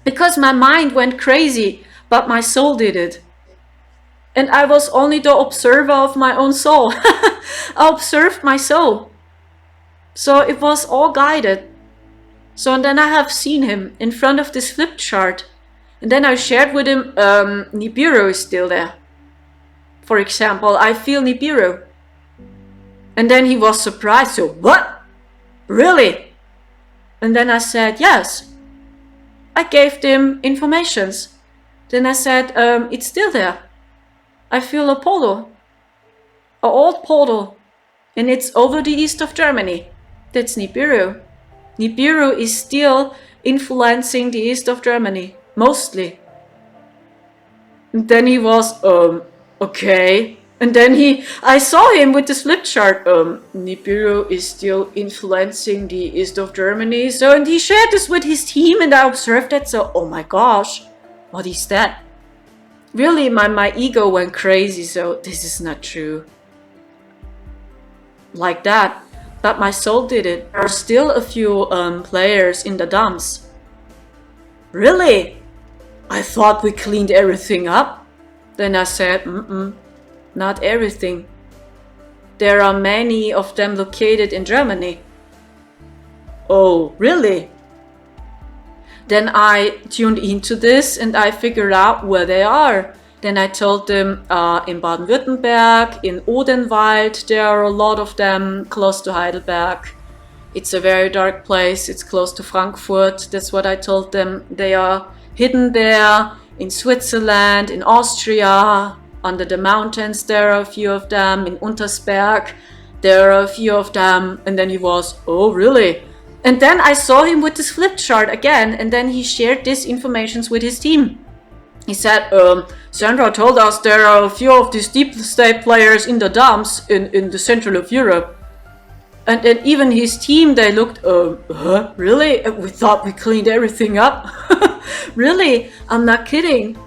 because my mind went crazy, but my soul did it. And I was only the observer of my own soul. I observed my soul. So it was all guided. So and then I have seen him in front of this flip chart. And then I shared with him, Nibiru is still there. For example, I feel Nibiru. And then he was surprised. So, what? Really? And then I said, yes. I gave them informations. Then I said, it's still there. I feel a portal, an old portal, and it's over the east of Germany. That's Nibiru. Nibiru is still influencing the east of Germany, mostly. And then he was, okay. And then I saw him with this flip chart. Nibiru is still influencing the east of Germany. So, and he shared this with his team, and I observed that. So, oh my gosh, what is that? Really, my ego went crazy. So, this is not true. Like that. But my soul did it. There are still a few players in the dumps. Really? I thought we cleaned everything up. Then I said, not everything. There are many of them located in Germany. Oh, really? Then I tuned into this and I figured out where they are. Then I told them in Baden-Württemberg, in Odenwald, there are a lot of them close to Heidelberg. It's a very dark place, it's close to Frankfurt. That's what I told them. They are hidden there, in Switzerland, in Austria, under the mountains there are a few of them, in Untersberg there are a few of them. And then he was, oh really? And then I saw him with this flip chart again, and then he shared this information with his team. He said, Sandra told us there are a few of these deep state players in the dumps in the central of Europe. And then even his team, they looked, really? We thought we cleaned everything up? Really? I'm not kidding.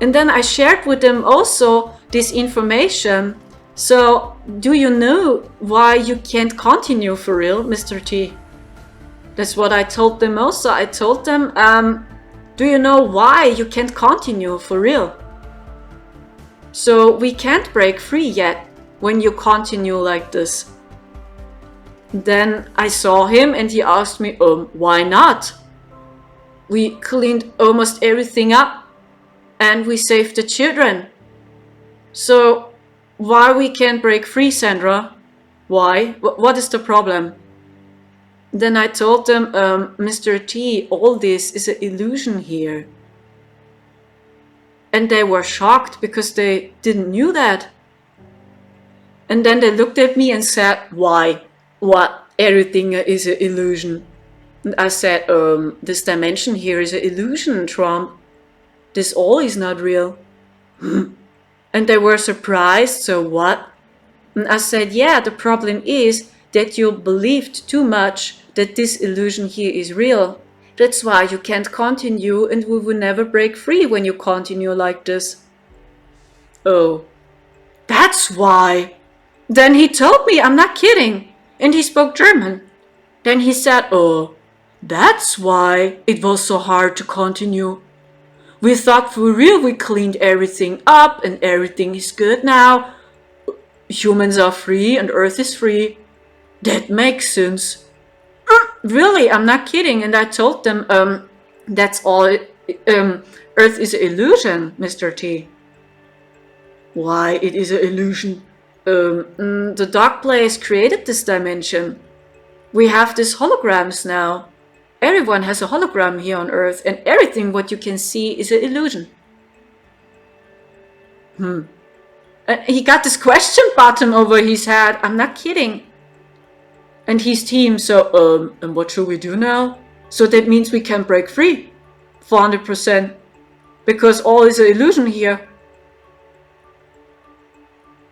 And then I shared with them also this information. So, do you know why you can't continue for real, Mr. T? That's what I told them also. I told them, do you know why you can't continue for real? So, we can't break free yet when you continue like this. Then I saw him and he asked me, why not? We cleaned almost everything up and we saved the children. So why we can't break free, Sandra? Why? What is the problem? Then I told them, Mr. T, all this is an illusion here. And they were shocked because they didn't knew that. And then they looked at me and said, why? What? Everything is an illusion. And I said, this dimension here is an illusion, Trump. This all is not real. And they were surprised, so what? And I said, yeah, the problem is that you believed too much that this illusion here is real. That's why you can't continue and we will never break free when you continue like this. Oh, that's why. Then he told me, I'm not kidding. And he spoke German. Then he said, oh, that's why it was so hard to continue. We thought for real we cleaned everything up and everything is good now. Humans are free and Earth is free. That makes sense. Really, I'm not kidding. And I told them, that's all, Earth is an illusion, Mr. T. Why it is an illusion? The dark place created this dimension. We have these holograms now. Everyone has a hologram here on Earth, and everything what you can see is an illusion. He got this question button over his head. I'm not kidding. And his team, so, and what should we do now? So that means we can break free. 400%. Because all is an illusion here.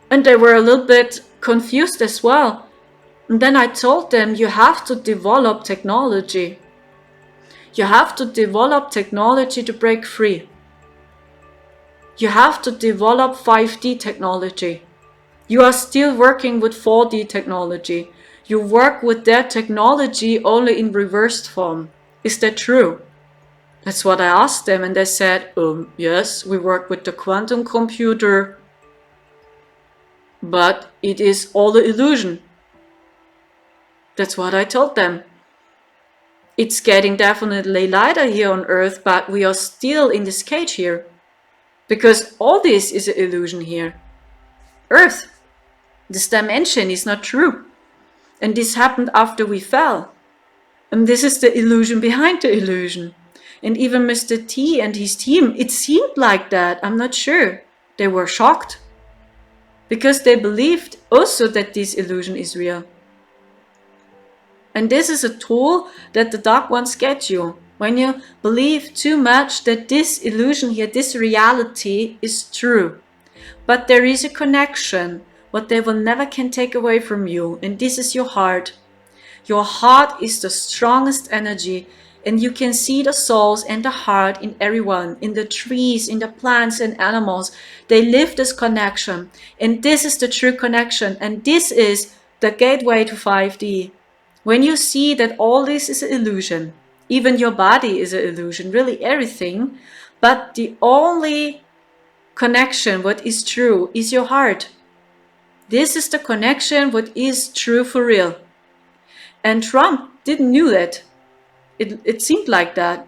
And they were a little bit confused as well. And then I told them, you have to develop technology. You have to develop technology to break free. You have to develop 5D technology. You are still working with 4D technology. You work with that technology only in reversed form. Is that true? That's what I asked them, and they said, yes, we work with the quantum computer. But it is all the illusion. That's what I told them. It's getting definitely lighter here on Earth, but we are still in this cage here. Because all this is an illusion here. Earth, this dimension is not true. And this happened after we fell. And this is the illusion behind the illusion. And even Mr. T and his team, it seemed like that. I'm not sure. They were shocked. Because they believed also that this illusion is real. And this is a tool that the dark ones get you. When you believe too much that this illusion here, this reality is true. But there is a connection, what they will never can take away from you. And this is your heart. Your heart is the strongest energy. And you can see the souls and the heart in everyone, in the trees, in the plants and animals. They live this connection. And this is the true connection. And this is the gateway to 5D. When you see that all this is an illusion, even your body is an illusion, really everything, but the only connection, what is true, is your heart. This is the connection, what is true for real. And Trump didn't knew that. It seemed like that.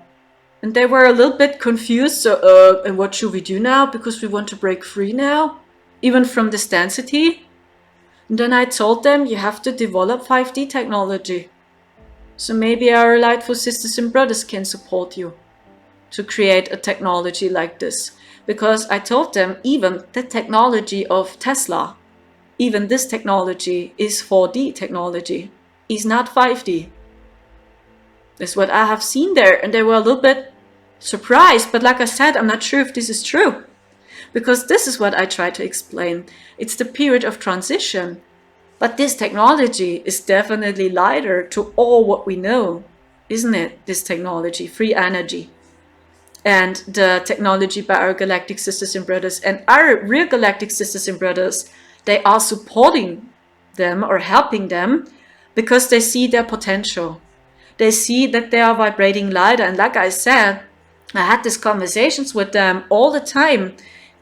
And they were a little bit confused. So, and what should we do now? Because we want to break free now, even from this density. And then I told them, you have to develop 5D technology. So maybe our Lightful sisters and brothers can support you to create a technology like this. Because I told them, even the technology of Tesla, even this technology is 4D technology, is not 5D. That's what I have seen there. And they were a little bit surprised. But like I said, I'm not sure if this is true. Because this is what I try to explain. It's the period of transition. But this technology is definitely lighter to all what we know, isn't it? This technology, free energy. And the technology by our galactic sisters and brothers. And our real galactic sisters and brothers, they are supporting them or helping them because they see their potential. They see that they are vibrating lighter. And like I said, I had these conversations with them all the time.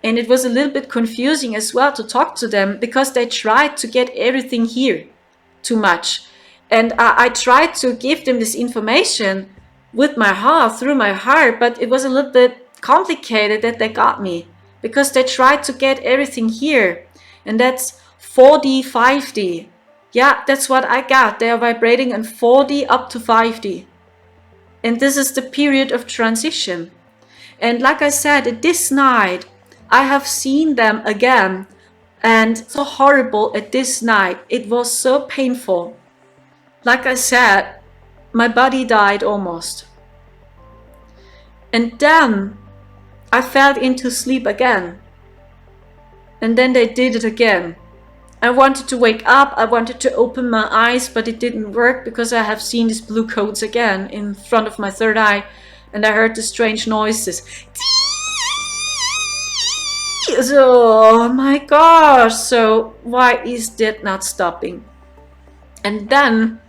And it was a little bit confusing as well to talk to them because they tried to get everything here too much. And I tried to give them this information with my heart, through my heart, but it was a little bit complicated that they got me because they tried to get everything here. And that's 4D, 5D. Yeah, that's what I got. They are vibrating in 4D up to 5D. And this is the period of transition. And like I said, this night, I have seen them again, and so horrible at this night. It was so painful. Like I said, my body died almost. And then I fell into sleep again. And then they did it again. I wanted to wake up, I wanted to open my eyes, but it didn't work because I have seen these blue coats again in front of my third eye. And I heard the strange noises. Oh my gosh, so why is that not stopping? And then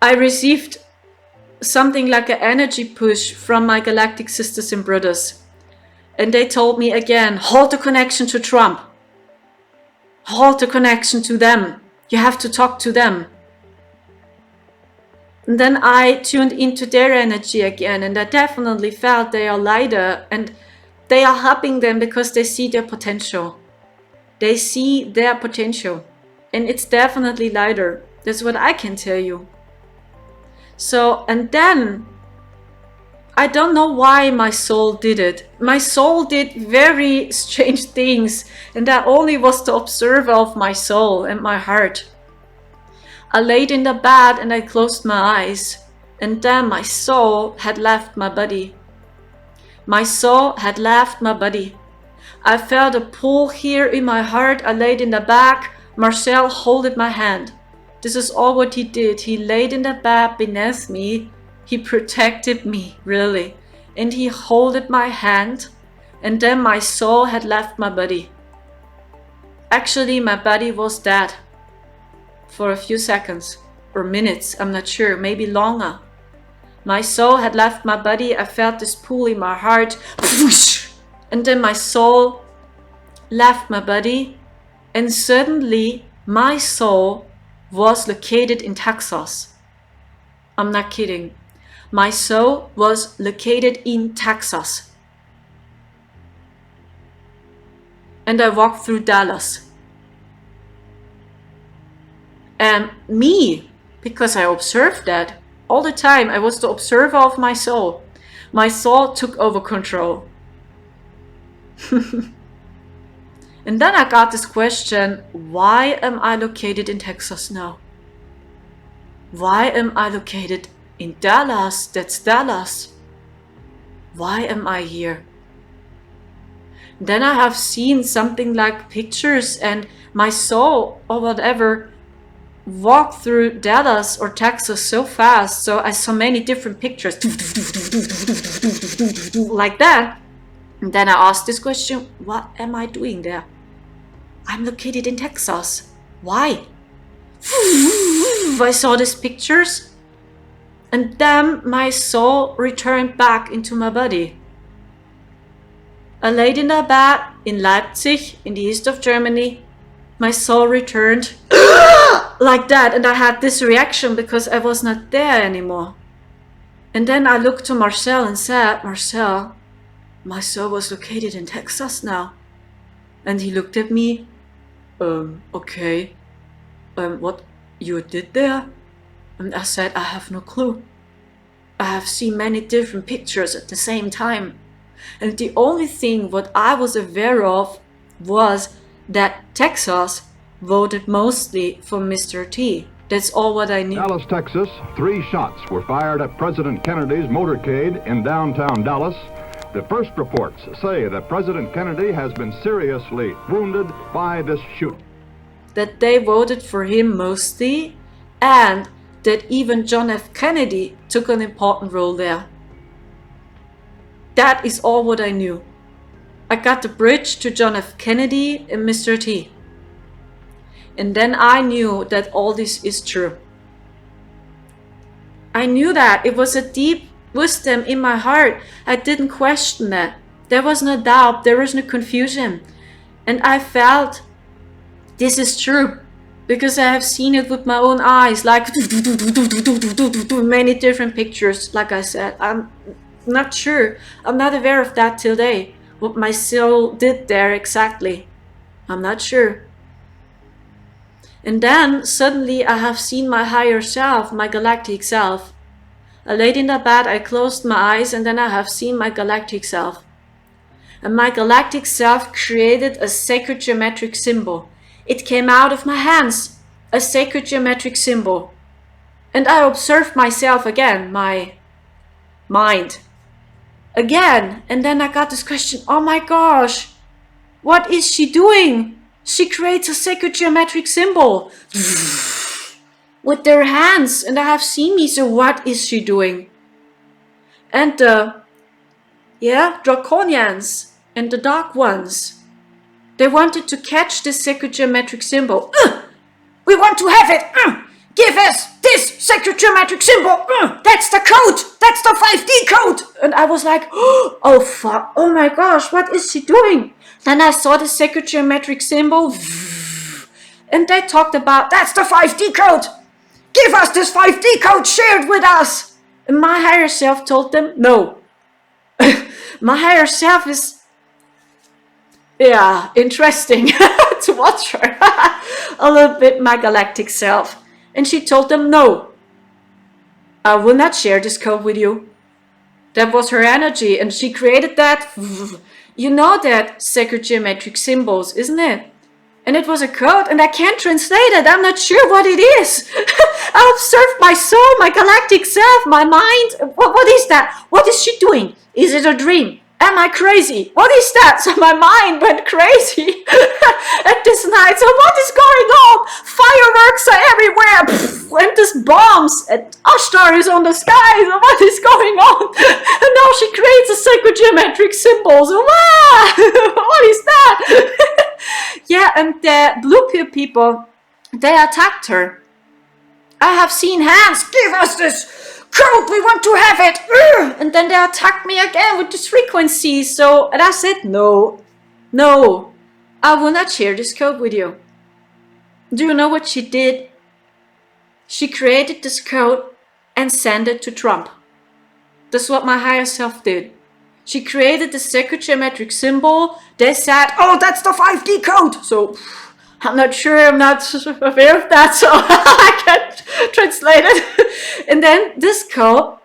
I received something like an energy push from my galactic sisters and brothers. And they told me again, hold the connection to Trump. Hold the connection to them. You have to talk to them. And then I tuned into their energy again, and I definitely felt they are lighter and they are helping them because they see their potential. They see their potential. And it's definitely lighter. That's what I can tell you. So, and then, I don't know why my soul did it. My soul did very strange things. And I only was the observer of my soul and my heart. I laid in the bed and I closed my eyes. And then my soul had left my body. My soul had left my body. I felt a pull here in my heart. I laid in the back. Marcel holded my hand. This is all what he did. He laid in the bed beneath me. He protected me, really. And he holded my hand. And then my soul had left my body. Actually, my body was dead. For a few seconds. Or minutes, I'm not sure. Maybe longer. My soul had left my body. I felt this pull in my heart. And then my soul left my body. And suddenly my soul was located in Texas. I'm not kidding. My soul was located in Texas. And I walked through Dallas. And me, because I observed that, all the time I was the observer of my soul. My soul took over control. And then I got this question, why am I located in Texas now? Why am I located in Dallas? That's Dallas. Why am I here? Then I have seen something like pictures, and my soul or whatever walked through Dallas or Texas so fast, so I saw many different pictures like that. And then I asked this question, what am I doing there? I'm located in Texas. Why? I saw these pictures, and then my soul returned back into my body. I laid in a bed in Leipzig, in the east of Germany. My soul returned like that, and I had this reaction because I was not there anymore. And then I looked to Marcel and said, Marcel, my soul was located in Texas now. And he looked at me, okay, what you did there? And I said, I have no clue. I have seen many different pictures at the same time. And the only thing what I was aware of was that Texas voted mostly for Mr. T. That's all what I knew. Dallas, Texas, 3 shots were fired at President Kennedy's motorcade in downtown Dallas. The first reports say that President Kennedy has been seriously wounded by this shooting. That they voted for him mostly, and that even John F. Kennedy took an important role there. That is all what I knew. I got the bridge to John F. Kennedy and Mr. T. And then I knew that all this is true. I knew that. It was a deep wisdom in my heart. I didn't question that. There was no doubt. There was no confusion. And I felt this is true. Because I have seen it with my own eyes. Like many different pictures. Like I said. I'm not sure. I'm not aware of that till today. What my soul did there exactly. I'm not sure. And then suddenly I have seen my higher self, my galactic self. I laid in the bed, I closed my eyes, and then I have seen my galactic self. And my galactic self created a sacred geometric symbol. It came out of my hands, a sacred geometric symbol. And I observed myself again, my mind. Again, and then I got this question, oh my gosh, what is she doing? She creates a sacred geometric symbol with their hands, and I have seen me, so what is she doing? And draconians and the dark ones, they wanted to catch this sacred geometric symbol. We want to have it! Give us this sacred geometric symbol! That's the code! That's the 5D code! And I was like, oh fuck, oh my gosh, what is she doing? Then I saw the sacred geometric symbol, and they talked about, that's the 5D code! Give us this 5D code, share it with us! And my higher self told them, no. My higher self is, interesting to watch her. A little bit my galactic self. And she told them, no, I will not share this code with you. That was her energy, and she created that. You know that sacred geometric symbols, isn't it? And it was a code, and I can't translate it. I'm not sure what it is. I observed my soul, my galactic self, my mind. What is that? What is she doing? Is it a dream? Am I crazy? What is that? So my mind went crazy at this night. So what is going on? Fireworks are everywhere. And there's bombs. And Ashtar is on the sky. So what is going on? And now she creates a sacred geometric symbol. So what is that? Yeah, and the blue pill people, they attacked her. I have seen hands. Give us this code, we want to have it. And then they attacked me again with this frequency. So, and I said, no, I will not share this code with you. Do you know what she did? She created this code and sent it to Trump. That's what my higher self did. She created the sacred geometric symbol. They said, oh, that's the 5D code. So I'm not sure, I'm not aware of that, so I can't translate it. And then this code,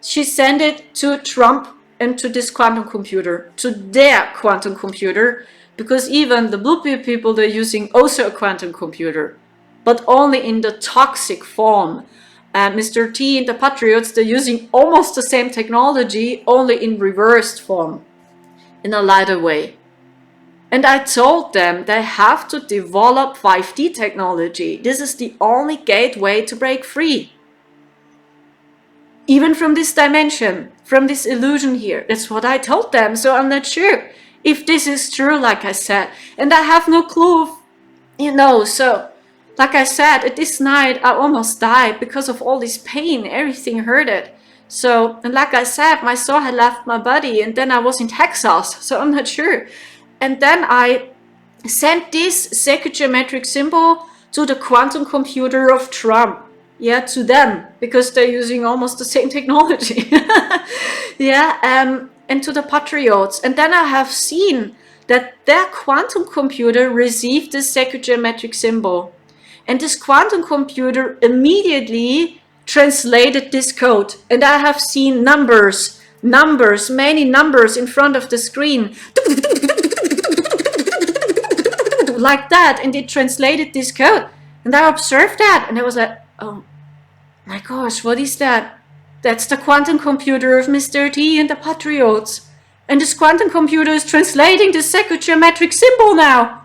she sent it to Trump and to this quantum computer, to their quantum computer, because even the blue pill people, they're using also a quantum computer, but only in the toxic form. And Mr. T and the Patriots, they're using almost the same technology, only in reversed form, in a lighter way. And I told them they have to develop 5D technology. This is the only gateway to break free. Even from this dimension, from this illusion here. That's what I told them, so I'm not sure if this is true, like I said. And I have no clue, so like I said, at this night I almost died because of all this pain, everything hurted. So, and like I said, my soul had left my body, and then I was in Texas, so I'm not sure. And then I sent this sacred geometric symbol to the quantum computer of Trump. Yeah, to them, because they're using almost the same technology. Yeah, and to the Patriots. And then I have seen that their quantum computer received this sacred geometric symbol. And this quantum computer immediately translated this code. And I have seen numbers, many numbers in front of the screen. Like that. And it translated this code. And I observed that. And I was like, oh my gosh, what is that? That's the quantum computer of Mr. T and the Patriots. And this quantum computer is translating the sacred geometric symbol now.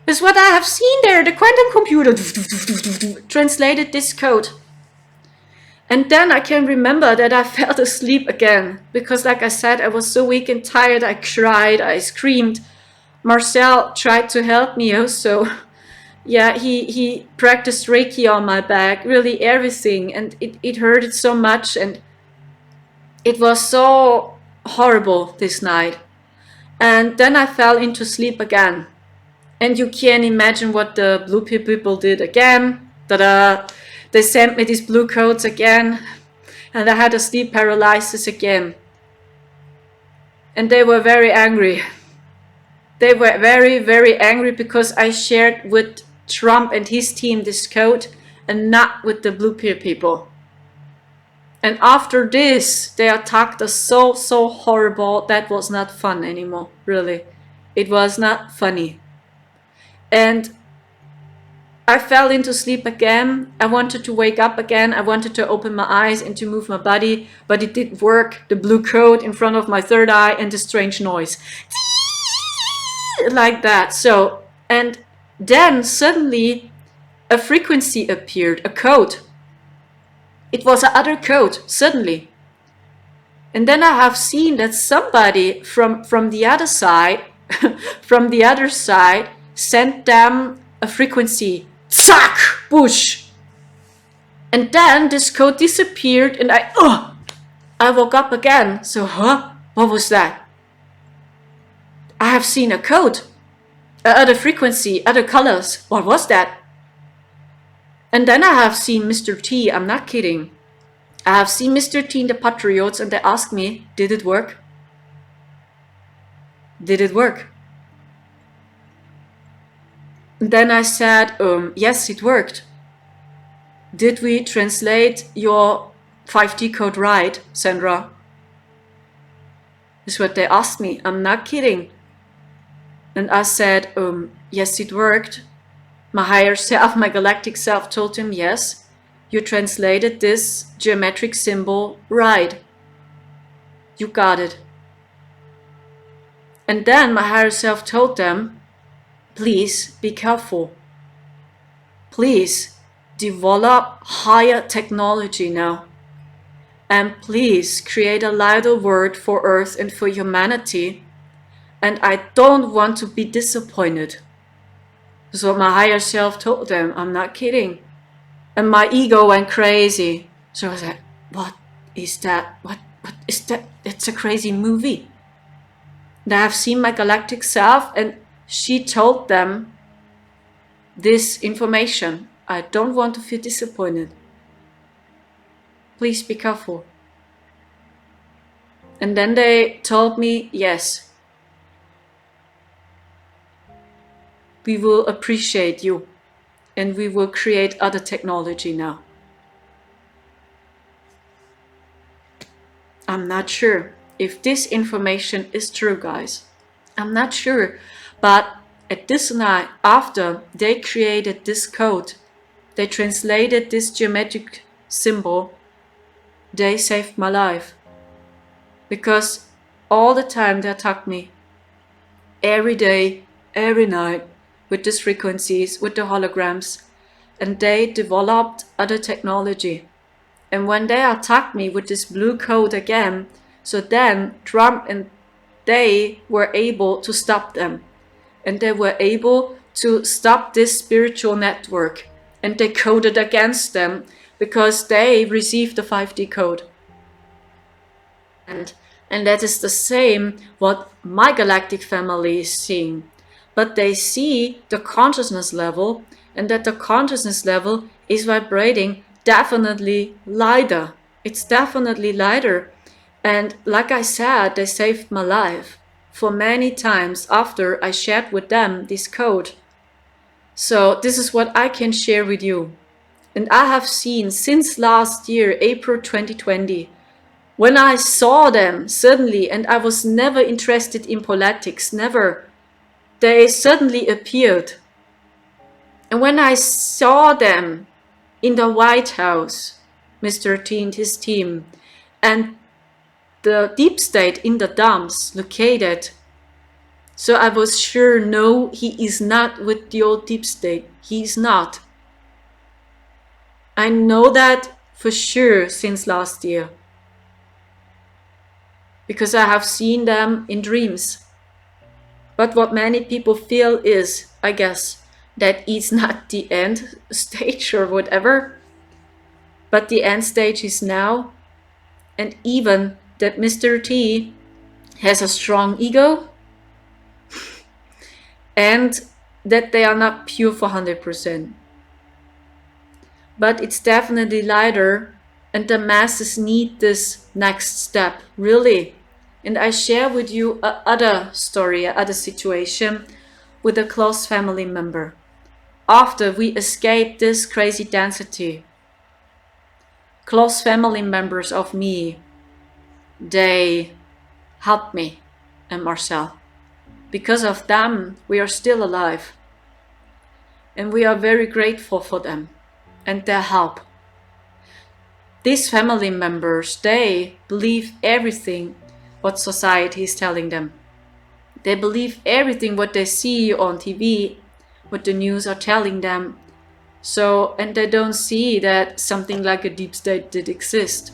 That's what I have seen there. The quantum computer translated this code. And then I can remember that I fell asleep again. Because like I said, I was so weak and tired. I cried, I screamed. Marcel tried to help me also. Yeah, he practiced Reiki on my back, really everything, and it hurted so much, and it was so horrible this night. And then I fell into sleep again. And you can imagine what the blue pill people did again. They sent me these blue codes again, and I had a sleep paralysis again. And they were very angry. They were very, very angry because I shared with Trump and his team this code and not with the blue pill people. And after this, they attacked us so horrible. That was not fun anymore, really. It was not funny. And I fell into sleep again. I wanted to wake up again. I wanted to open my eyes and to move my body, but it didn't work. The blue code in front of my third eye and the strange noise. Like that. So, and then suddenly a frequency appeared, a code. It was another code, suddenly. And then I have seen that somebody from the other side, sent them a frequency. Zack! Push! And then this code disappeared and I woke up again. So, what was that? I have seen a code. Other frequency, other colors. What was that? And then I have seen Mr. T. I'm not kidding. I have seen Mr. T and the Patriots, and they asked me, did it work? Did it work? And then I said, yes, it worked. Did we translate your 5D code right, Sandra? That's what they asked me. I'm not kidding. And I said, yes, it worked. My higher self, my galactic self told him, yes, you translated this geometric symbol right. You got it. And then my higher self told them, please be careful. Please develop higher technology now. And please create a lighter world for Earth and for humanity. And I don't want to be disappointed. So my higher self told them, I'm not kidding. And my ego went crazy. So I was like, what is that? What is that? It's a crazy movie. And I have seen my galactic self, and she told them this information. I don't want to feel disappointed. Please be careful. And then they told me, yes, we will appreciate you, and we will create other technology now. I'm not sure if this information is true, guys. I'm not sure, but at this night, after they created this code, they translated this geometric symbol, they saved my life. Because all the time they attacked me. Every day, every night, with these frequencies, with the holograms. And they developed other technology. And when they attacked me with this blue code again, so then Trump and they were able to stop them. And they were able to stop this spiritual network. And they coded against them because they received the 5D code. And that is the same what my galactic family is seeing. But they see the consciousness level, and that the consciousness level is vibrating definitely lighter. It's definitely lighter. And like I said, they saved my life for many times after I shared with them this code. So this is what I can share with you. And I have seen since last year, April 2020, when I saw them suddenly, and I was never interested in politics, never, they suddenly appeared. And when I saw them in the White House, Mr. T and his team, and the deep state in the dumps located, so I was sure, no, he is not with the old deep state. He is not. I know that for sure since last year. Because I have seen them in dreams. But what many people feel is, I guess, that it's not the end stage or whatever, but the end stage is now, and even that Mr. T has a strong ego, and that they are not pure for 100%. But it's definitely lighter, and the masses need this next step, really. And I share with you another story, another situation with a close family member. After we escaped this crazy density, close family members of me, they helped me and Marcel. Because of them, we are still alive. And we are very grateful for them and their help. These family members, they believe everything what society is telling them. They believe everything what they see on TV, what the news are telling them. So, and they don't see that something like a deep state did exist.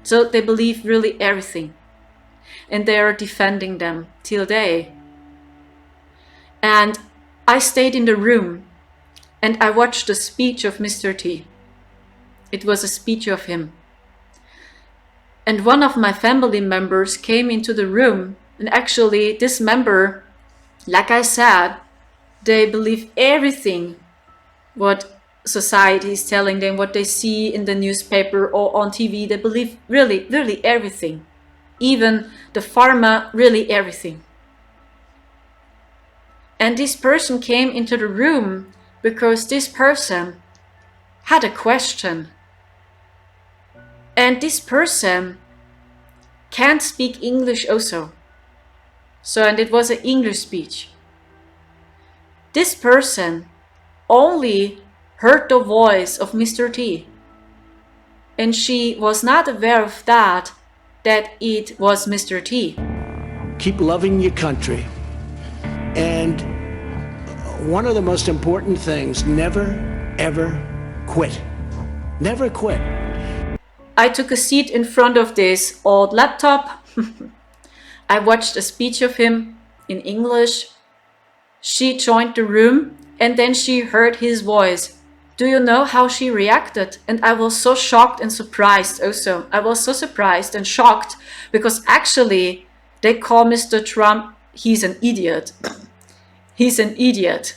So they believe really everything. And they are defending them till day. And I stayed in the room and I watched the speech of Mr. T. It was a speech of him. And one of my family members came into the room, and actually this member, like I said, they believe everything what society is telling them, what they see in the newspaper or on TV. They believe really, really everything. Even the pharma, really everything. And this person came into the room because this person had a question. And this person can't speak English also. So, and it was an English speech. This person only heard the voice of Mr. T. And she was not aware of that it was Mr. T. Keep loving your country. And one of the most important things, never, ever quit. Never quit. I took a seat in front of this old laptop. I watched a speech of him in English. She joined the room and then she heard his voice. Do you know how she reacted? And I was so shocked and surprised also. I was so surprised and shocked because actually they call Mr. Trump, he's an idiot. He's an idiot.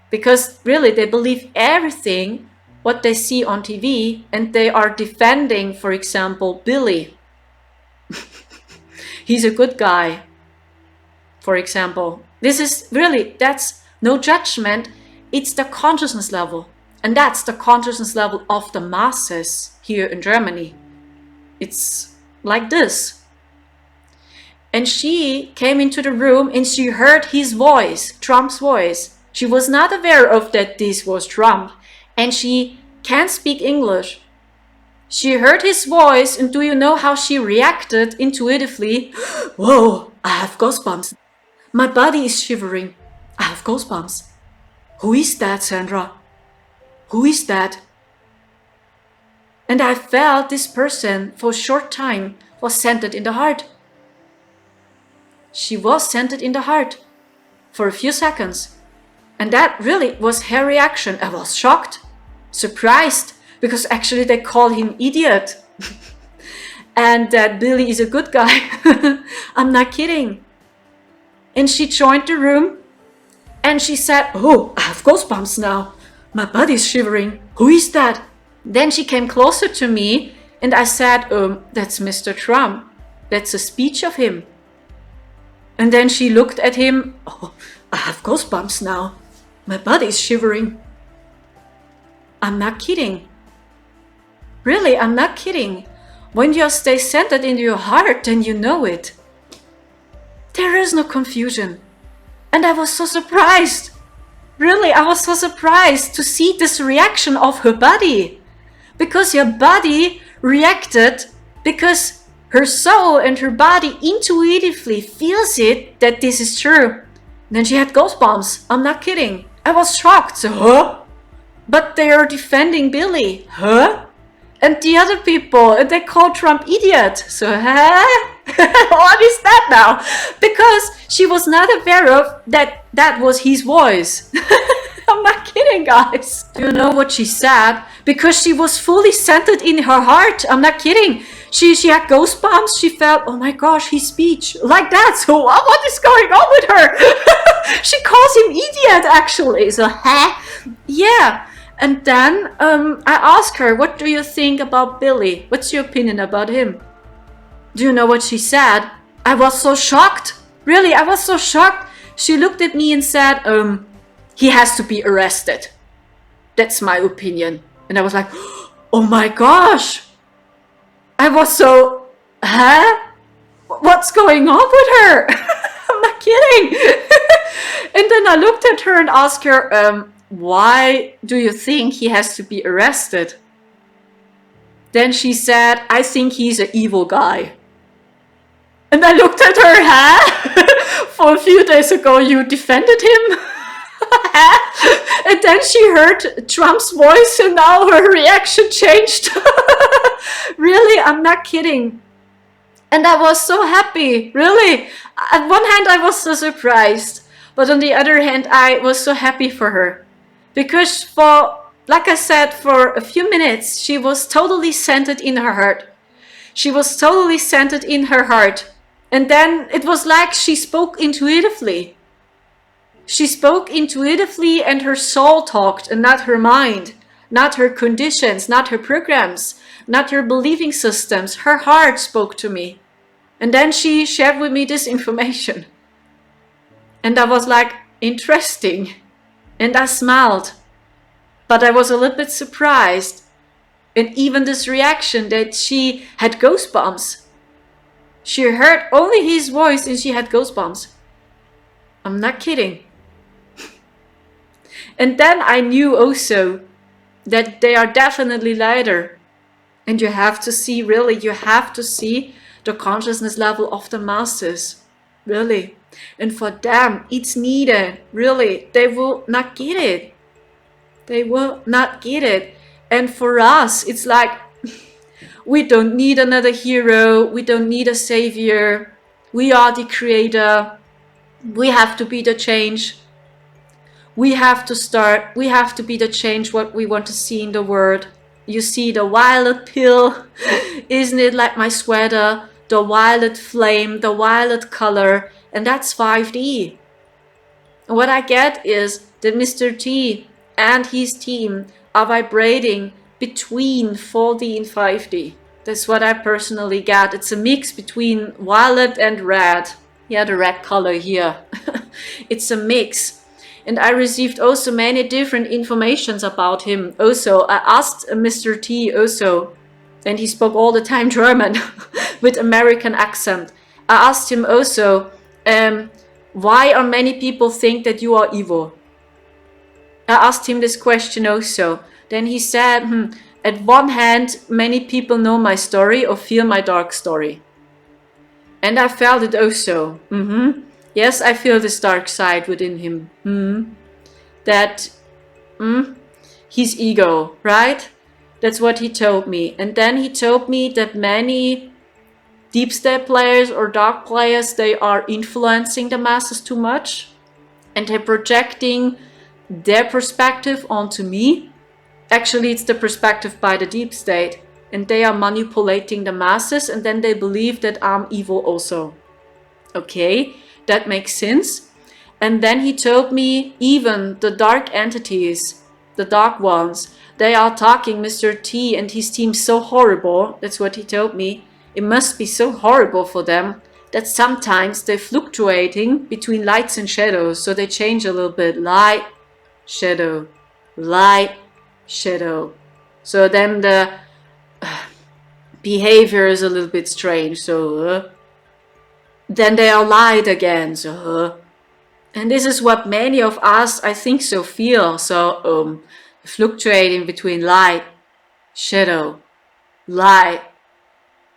Because really they believe everything what they see on TV, and they are defending, for example, Billy. He's a good guy, for example. This is really, that's no judgment. It's the consciousness level. And that's the consciousness level of the masses here in Germany. It's like this. And she came into the room and she heard his voice, Trump's voice. She was not aware of that this was Trump. And she can't speak English. She heard his voice, and do you know how she reacted intuitively? Whoa, I have goosebumps. My body is shivering. I have goosebumps. Who is that, Sandra? Who is that? And I felt this person for a short time was centered in the heart. She was centered in the heart for a few seconds. And that really was her reaction. I was shocked, surprised, because actually they call him idiot. And that Billy is a good guy. I'm not kidding. And she joined the room and she said, oh, I have goosebumps now. My body is shivering. Who is that? Then she came closer to me and I said, that's Mr. Trump. That's a speech of him. And then she looked at him. Oh, I have goosebumps now. My body is shivering. I'm not kidding. Really, I'm not kidding. When you stay centered in your heart, then you know it. There is no confusion. And I was so surprised. Really, I was so surprised to see this reaction of her body. Because your body reacted because her soul and her body intuitively feels it that this is true. Then she had goosebumps. I'm not kidding. I was shocked. So, huh? But they are defending Billy. Huh? And the other people, and they call Trump idiot. So, huh? What is that now? Because she was not aware of that was his voice. I'm not kidding, guys. Do you know what she said? Because she was fully centered in her heart. I'm not kidding. She had goosebumps. She felt, oh my gosh, his speech. Like that. So what is going on with her? She calls him idiot, actually. So, huh? Yeah. And then I asked her, what do you think about Billy? What's your opinion about him? Do you know what she said? I was so shocked. Really, I was so shocked. She looked at me and said, he has to be arrested. That's my opinion. And I was like, oh my gosh. I was so, huh? What's going on with her? I'm not kidding. And then I looked at her and asked her, why do you think he has to be arrested? Then she said, I think he's an evil guy. And I looked at her, huh? For a few days ago you defended him? And then she heard Trump's voice and now her reaction changed. Really, I'm not kidding. And I was so happy, really. On one hand, I was so surprised. But on the other hand, I was so happy for her. Because like I said, for a few minutes, she was totally centered in her heart. She was totally centered in her heart. And then it was like she spoke intuitively. She spoke intuitively and her soul talked and not her mind, not her conditions, not her programs, not her believing systems. Her heart spoke to me. And then she shared with me this information. And I was like, interesting. And I smiled. But I was a little bit surprised. And even this reaction that she had goosebumps. She heard only his voice and she had goosebumps. I'm not kidding. And then I knew also that they are definitely lighter. And you have to see, really, you have to see the consciousness level of the masters. Really. And for them, it's needed. Really, they will not get it. They will not get it. And for us, it's like, we don't need another hero. We don't need a savior. We are the creator. We have to be the change. We have to start. We have to be the change what we want to see in the world. You see the violet pill. Isn't it like my sweater? The violet flame, the violet color. And that's 5D. And what I get is that Mr. T and his team are vibrating between 4D and 5D. That's what I personally get. It's a mix between violet and red. Yeah, the red color here. It's a mix. And I received also many different informations about him. Also, I asked Mr. T also, and he spoke all the time German with American accent. I asked him also, why are many people think that you are evil? I asked him this question also. Then he said, at one hand, many people know my story or feel my dark story. And I felt it also. Yes, I feel this dark side within him. That his ego, right? That's what he told me. And then he told me that many deep state players or dark players, they are influencing the masses too much. And they're projecting their perspective onto me. Actually, it's the perspective by the deep state. And they are manipulating the masses, and then they believe that I'm evil also. Okay, that makes sense. And then he told me even the dark entities, the dark ones, they are talking Mr. T and his team so horrible. That's what he told me. It must be so horrible for them that sometimes they're fluctuating between lights and shadows. So they change a little bit. Light, shadow, light, shadow. So then the behavior is a little bit strange. So then they are light again. So and this is what many of us, I think so, feel. So fluctuating between light, shadow, light.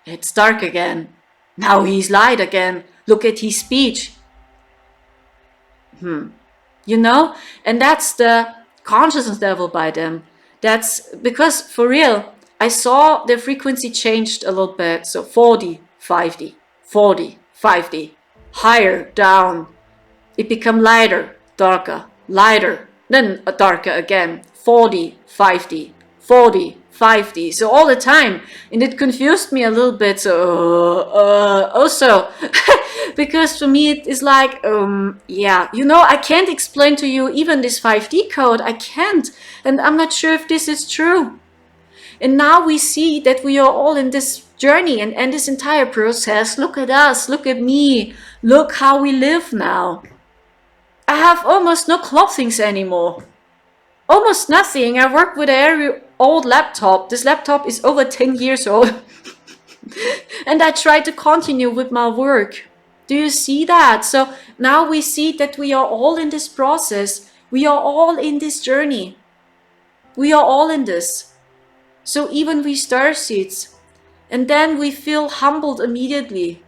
It's dark again. Now he's light again. Look at his speech. You know? And that's the consciousness level by them. That's because for real, I saw the frequency changed a little bit. So 40, 5D, 40, 5D, higher, down. It become lighter, darker, lighter, then darker again. 40, 5D, 40, 5D. So all the time. And it confused me a little bit. So also, because for me it is like, yeah, you know, I can't explain to you even this 5D code. I can't. And I'm not sure if this is true. And now we see that we are all in this journey and this entire process. Look at us. Look at me. Look how we live now. I have almost no clothings anymore. Almost nothing. I work with a very old laptop. This laptop is over 10 years old. And I try to continue with my work. Do you see that? So now we see that we are all in this process. We are all in this journey. We are all in this. So even we starseeds. And then we feel humbled immediately.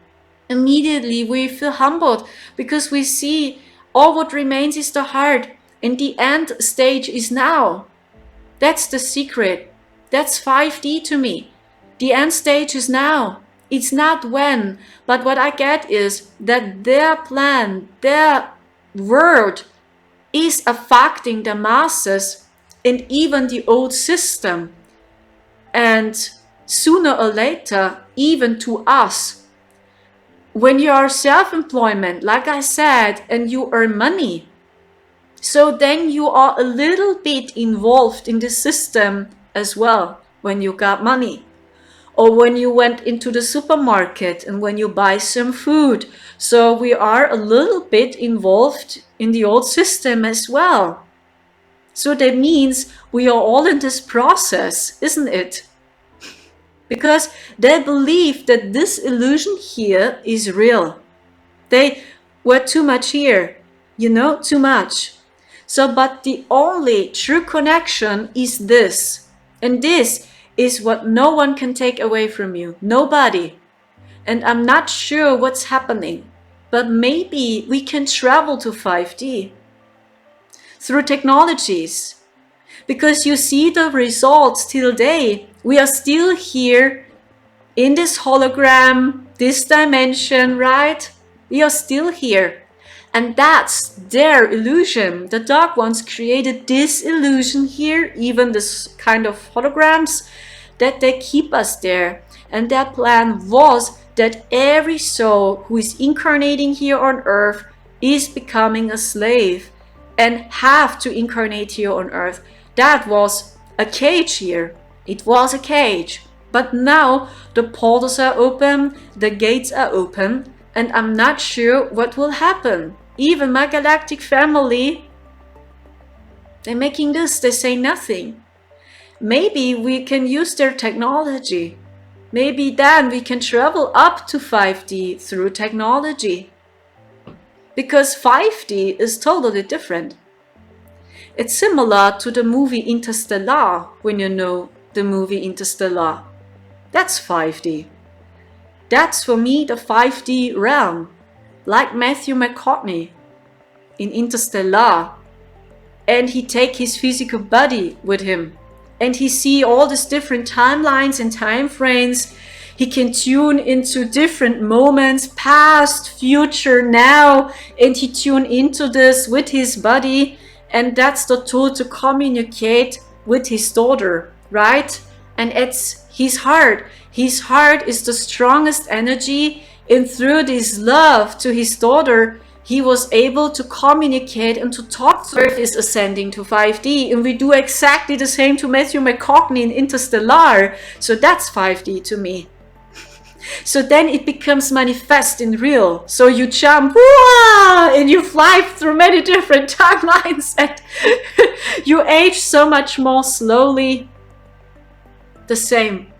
Immediately we feel humbled because we see all what remains is the heart. And the end stage is now. That's the secret. That's 5D to me. The end stage is now. It's not when. But what I get is that their plan, their word is affecting the masses and even the old system. And sooner or later, even to us. When you are self-employment, like I said, and you earn money, so then you are a little bit involved in the system as well when you got money. Or when you went into the supermarket and when you buy some food. So we are a little bit involved in the old system as well. So that means we are all in this process, isn't it? Because they believe that this illusion here is real. They were too much here, you know, too much. So, but the only true connection is this. And this is what no one can take away from you. Nobody. And I'm not sure what's happening. But maybe we can travel to 5D. Through technologies. Because you see the results till today. We are still here in this hologram, this dimension, right? We are still here. And that's their illusion. The dark ones created this illusion here, even this kind of holograms, that they keep us there. And their plan was that every soul who is incarnating here on earth is becoming a slave and have to incarnate here on earth. That was a cage here. It was a cage. But now the portals are open, the gates are open, and I'm not sure what will happen. Even my galactic family, they're making this, they say nothing. Maybe we can use their technology. Maybe then we can travel up to 5D through technology. Because 5D is totally different. It's similar to the movie Interstellar, when you know the movie Interstellar. That's 5D. That's for me the 5D realm, like Matthew McConaughey in Interstellar. And he take his physical body with him, and he see all these different timelines and time frames. He can tune into different moments, past, future, now, and he tune into this with his body, and that's the tool to communicate with his daughter, right? And it's his heart. His heart is the strongest energy, and through this love to his daughter, he was able to communicate and to talk to Earth is ascending to 5D, and we do exactly the same to Matthew McConaughey in Interstellar. So that's 5D to me. So then it becomes manifest in real. So you jump, wah, and you fly through many different timelines, and you age so much more slowly. The same.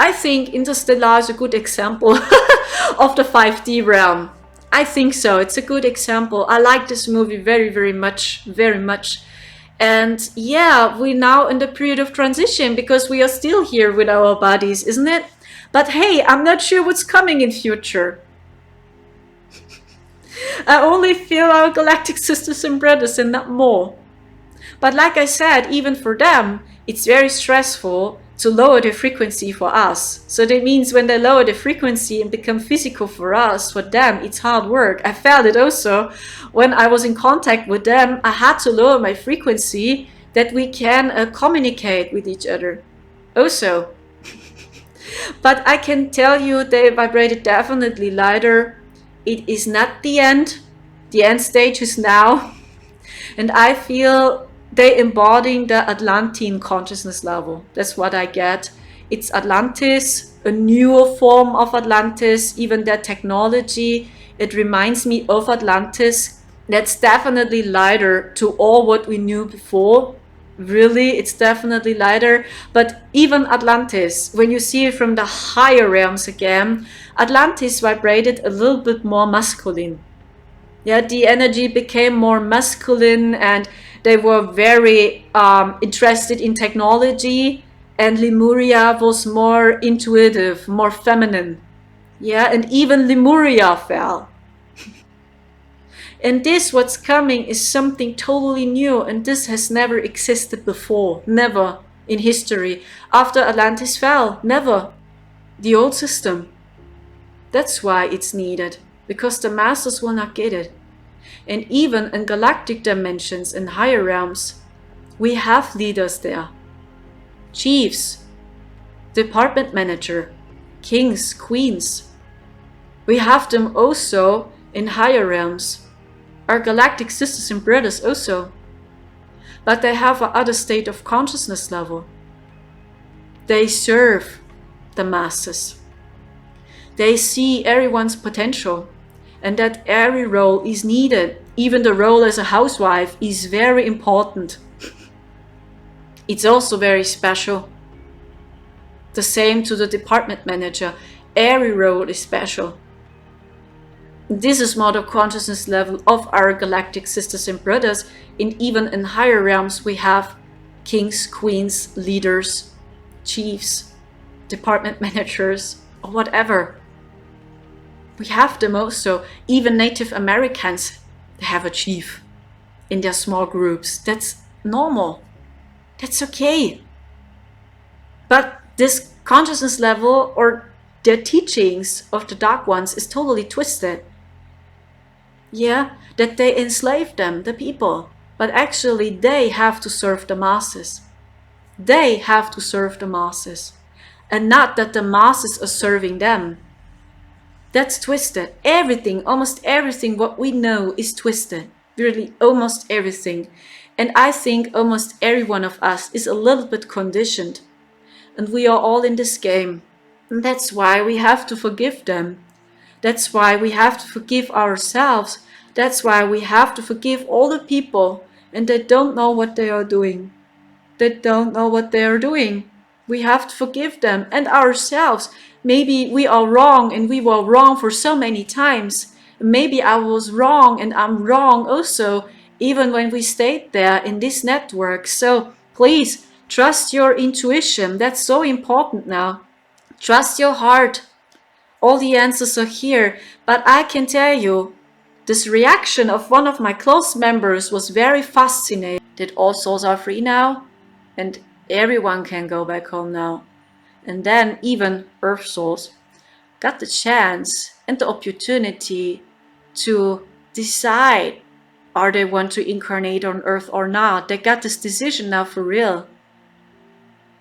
I think Interstellar is a good example of the 5D realm. I think so. It's a good example. I like this movie very, very much, very much. And yeah, we're now in the period of transition because we are still here with our bodies, isn't it? But hey, I'm not sure what's coming in future. I only feel our galactic sisters and brothers and not more. But like I said, even for them, it's very stressful to lower the frequency for us. So that means when they lower the frequency and become physical for us, for them, it's hard work. I felt it also when I was in contact with them. I had to lower my frequency that we can communicate with each other also. But I can tell you they vibrated definitely lighter. It is not the end. The end stage is now. And I feel they embodying the Atlantean consciousness level. That's what I get. It's Atlantis, a newer form of Atlantis, even their technology. It reminds me of Atlantis. That's definitely lighter to all what we knew before. Really, it's definitely lighter. But even Atlantis, when you see it from the higher realms again, Atlantis vibrated a little bit more masculine. Yeah, the energy became more masculine, and they were very interested in technology, and Lemuria was more intuitive, more feminine. Yeah, and even Lemuria fell. And this, what's coming, is something totally new, and this has never existed before, never in history. After Atlantis fell, never. The old system. That's why it's needed, because the masters will not get it. And even in galactic dimensions and higher realms, we have leaders there. Chiefs, department manager, kings, queens. We have them also in higher realms. Our galactic sisters and brothers also. But they have a other state of consciousness level. They serve the masses. They see everyone's potential, and that every role is needed. Even the role as a housewife is very important. It's also very special. The same to the department manager. Every role is special. This is more the consciousness level of our galactic sisters and brothers. And even in higher realms, we have kings, queens, leaders, chiefs, department managers, or whatever. We have them also. Even Native Americans, they have a chief in their small groups. That's normal. That's okay. But this consciousness level or the teachings of the Dark Ones is totally twisted. Yeah, that they enslave them, the people. But actually they have to serve the masses. They have to serve the masses. And not that the masses are serving them. That's twisted. Everything, almost everything what we know is twisted. Really, almost everything. And I think almost every one of us is a little bit conditioned. And we are all in this game. And that's why we have to forgive them. That's why we have to forgive ourselves. That's why we have to forgive all the people and they don't know what they are doing. They don't know what they are doing. We have to forgive them and ourselves. Maybe we are wrong and we were wrong for so many times. Maybe I was wrong and I'm wrong also, even when we stayed there in this network. So please Trust your intuition. That's so important now. Trust your heart. All the answers are here. But I can tell you, this reaction of one of my close members was very fascinating. That all souls are free now, and everyone can go back home now. And then even Earth souls got the chance and the opportunity to decide, are they want to incarnate on Earth or not. They got this decision now for real.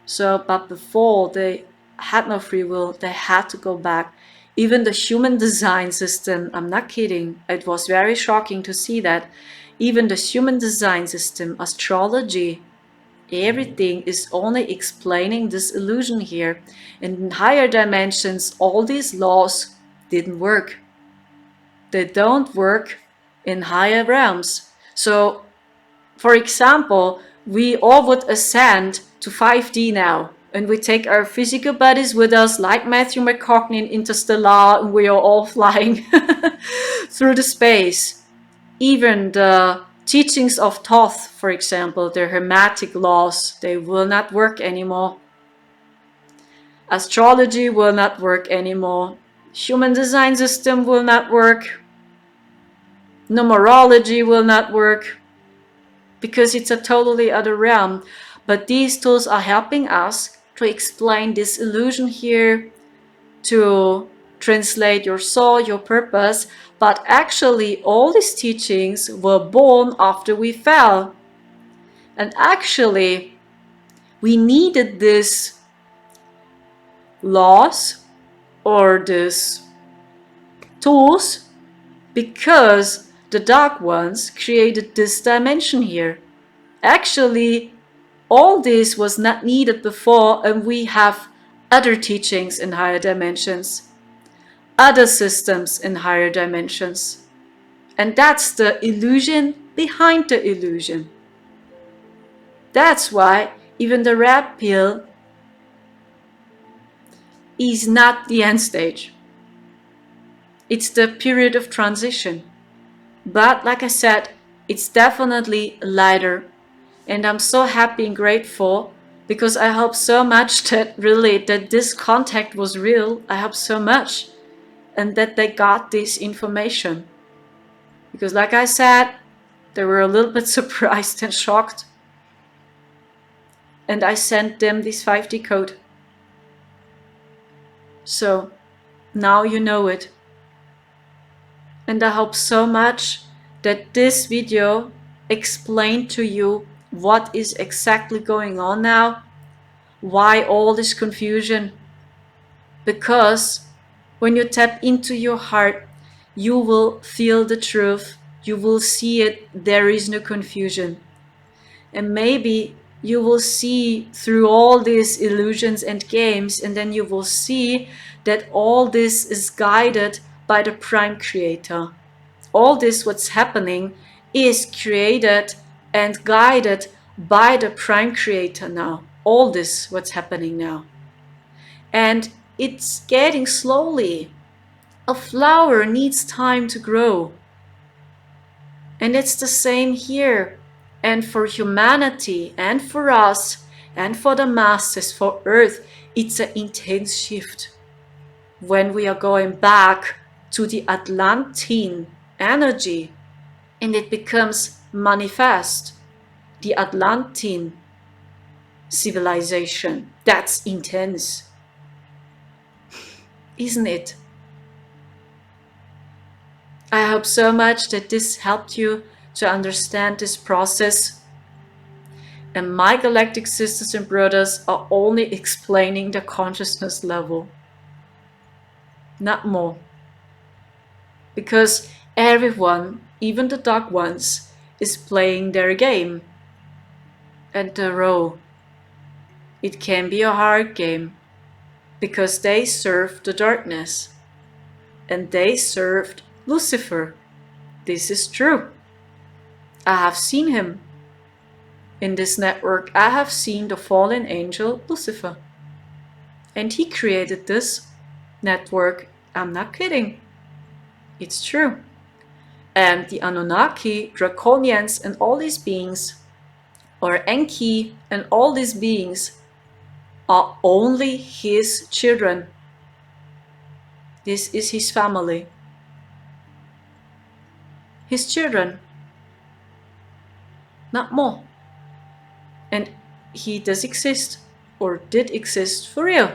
So, but before they had no free will, they had to go back. Even the human design system, I'm not kidding, it was very shocking to see that. Even the human design system, astrology, everything is only explaining this illusion here. And in higher dimensions, all these laws didn't work. They don't work in higher realms. So, for example, we all would ascend to 5D now. And we take our physical bodies with us, like Matthew McConaughey in Interstellar, and we are all flying through the space. Even the teachings of Thoth, for example, the hermetic laws, they will not work anymore. Astrology will not work anymore. Human design system will not work. Numerology will not work, because it's a totally other realm. But these tools are helping us to explain this illusion here, to translate your soul, your purpose. But actually, all these teachings were born after we fell. And actually, we needed these laws or these tools because the dark ones created this dimension here. Actually, all this was not needed before, and we have other teachings in higher dimensions, other systems in higher dimensions. And that's the illusion behind the illusion. That's why even the red pill is not the end stage. It's the period of transition. But like I said, it's definitely lighter. And I'm so happy and grateful, because I hope so much that this contact was real. I hope so much. And that they got this information. Because like I said, they were a little bit surprised and shocked. And I sent them this 5D code. So now you know it. And I hope so much that this video explained to you what is exactly going on now, why all this confusion. Because when you tap into your heart, you will feel the truth, you will see it, there is no confusion. And maybe you will see through all these illusions and games, and then you will see that all this is guided by the Prime Creator. All this what's happening is created and guided by the Prime Creator now. All this what's happening now. And it's getting slowly. A flower needs time to grow. And it's the same here. And for humanity, and for us, and for the masses, for Earth, it's an intense shift. When we are going back to the Atlantean energy, and it becomes manifest, the Atlantean civilization. That's intense, isn't it? I hope so much that this helped you to understand this process. And my galactic sisters and brothers are only explaining the consciousness level, not more. Because everyone, even the dark ones, is playing their game and the role. It can be a hard game because they serve the darkness and they served Lucifer. This is true. I have seen him. In this network, I have seen the fallen angel Lucifer. And he created this network. I'm not kidding. It's true. And the Anunnaki, Draconians, and all these beings or Enki and all these beings are only his children. This is his family. His children. Not more. And he does exist, or did exist for real.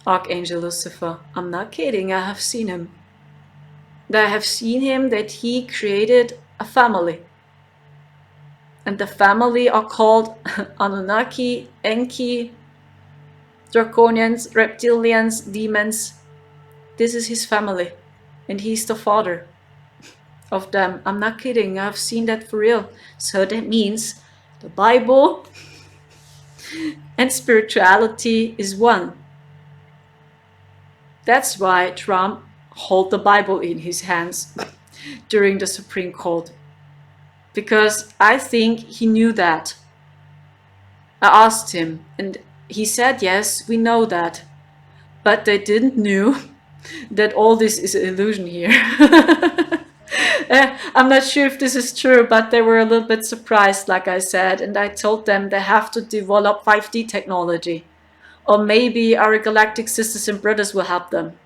Archangel Lucifer. I'm not kidding, I have seen him. I have seen him that he created a family. And the family are called Anunnaki, Enki, Draconians, Reptilians, Demons. This is his family. And he's the father of them. I'm not kidding, I've seen that for real. So that means the Bible and spirituality is one. That's why Trump held the Bible in his hands during the Supreme Court. Because I think he knew that. I asked him and he said, yes, we know that. But they didn't know that all this is an illusion here. I'm not sure if this is true, but they were a little bit surprised, like I said, and I told them they have to develop 5D technology. Or maybe our galactic sisters and brothers will help them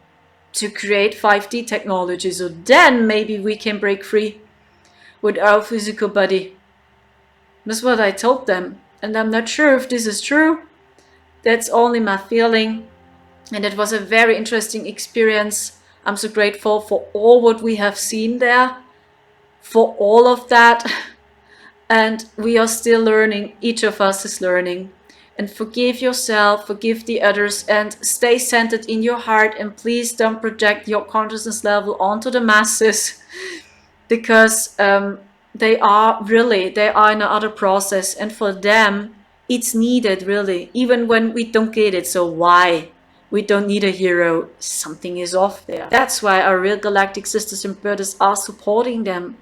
to create 5D technology, so then maybe we can break free with our physical body. That's what I told them, and I'm not sure if this is true. That's only my feeling, and it was a very interesting experience. I'm so grateful for all what we have seen there, for all of that, and we are still learning. Each of us is learning. And forgive yourself, forgive the others, and stay centered in your heart, and please don't project your consciousness level onto the masses, because they are in another process, and for them it's needed really, even when we don't get it. So why? We don't need a hero. Something is off there. That's why our real galactic sisters and brothers are supporting them.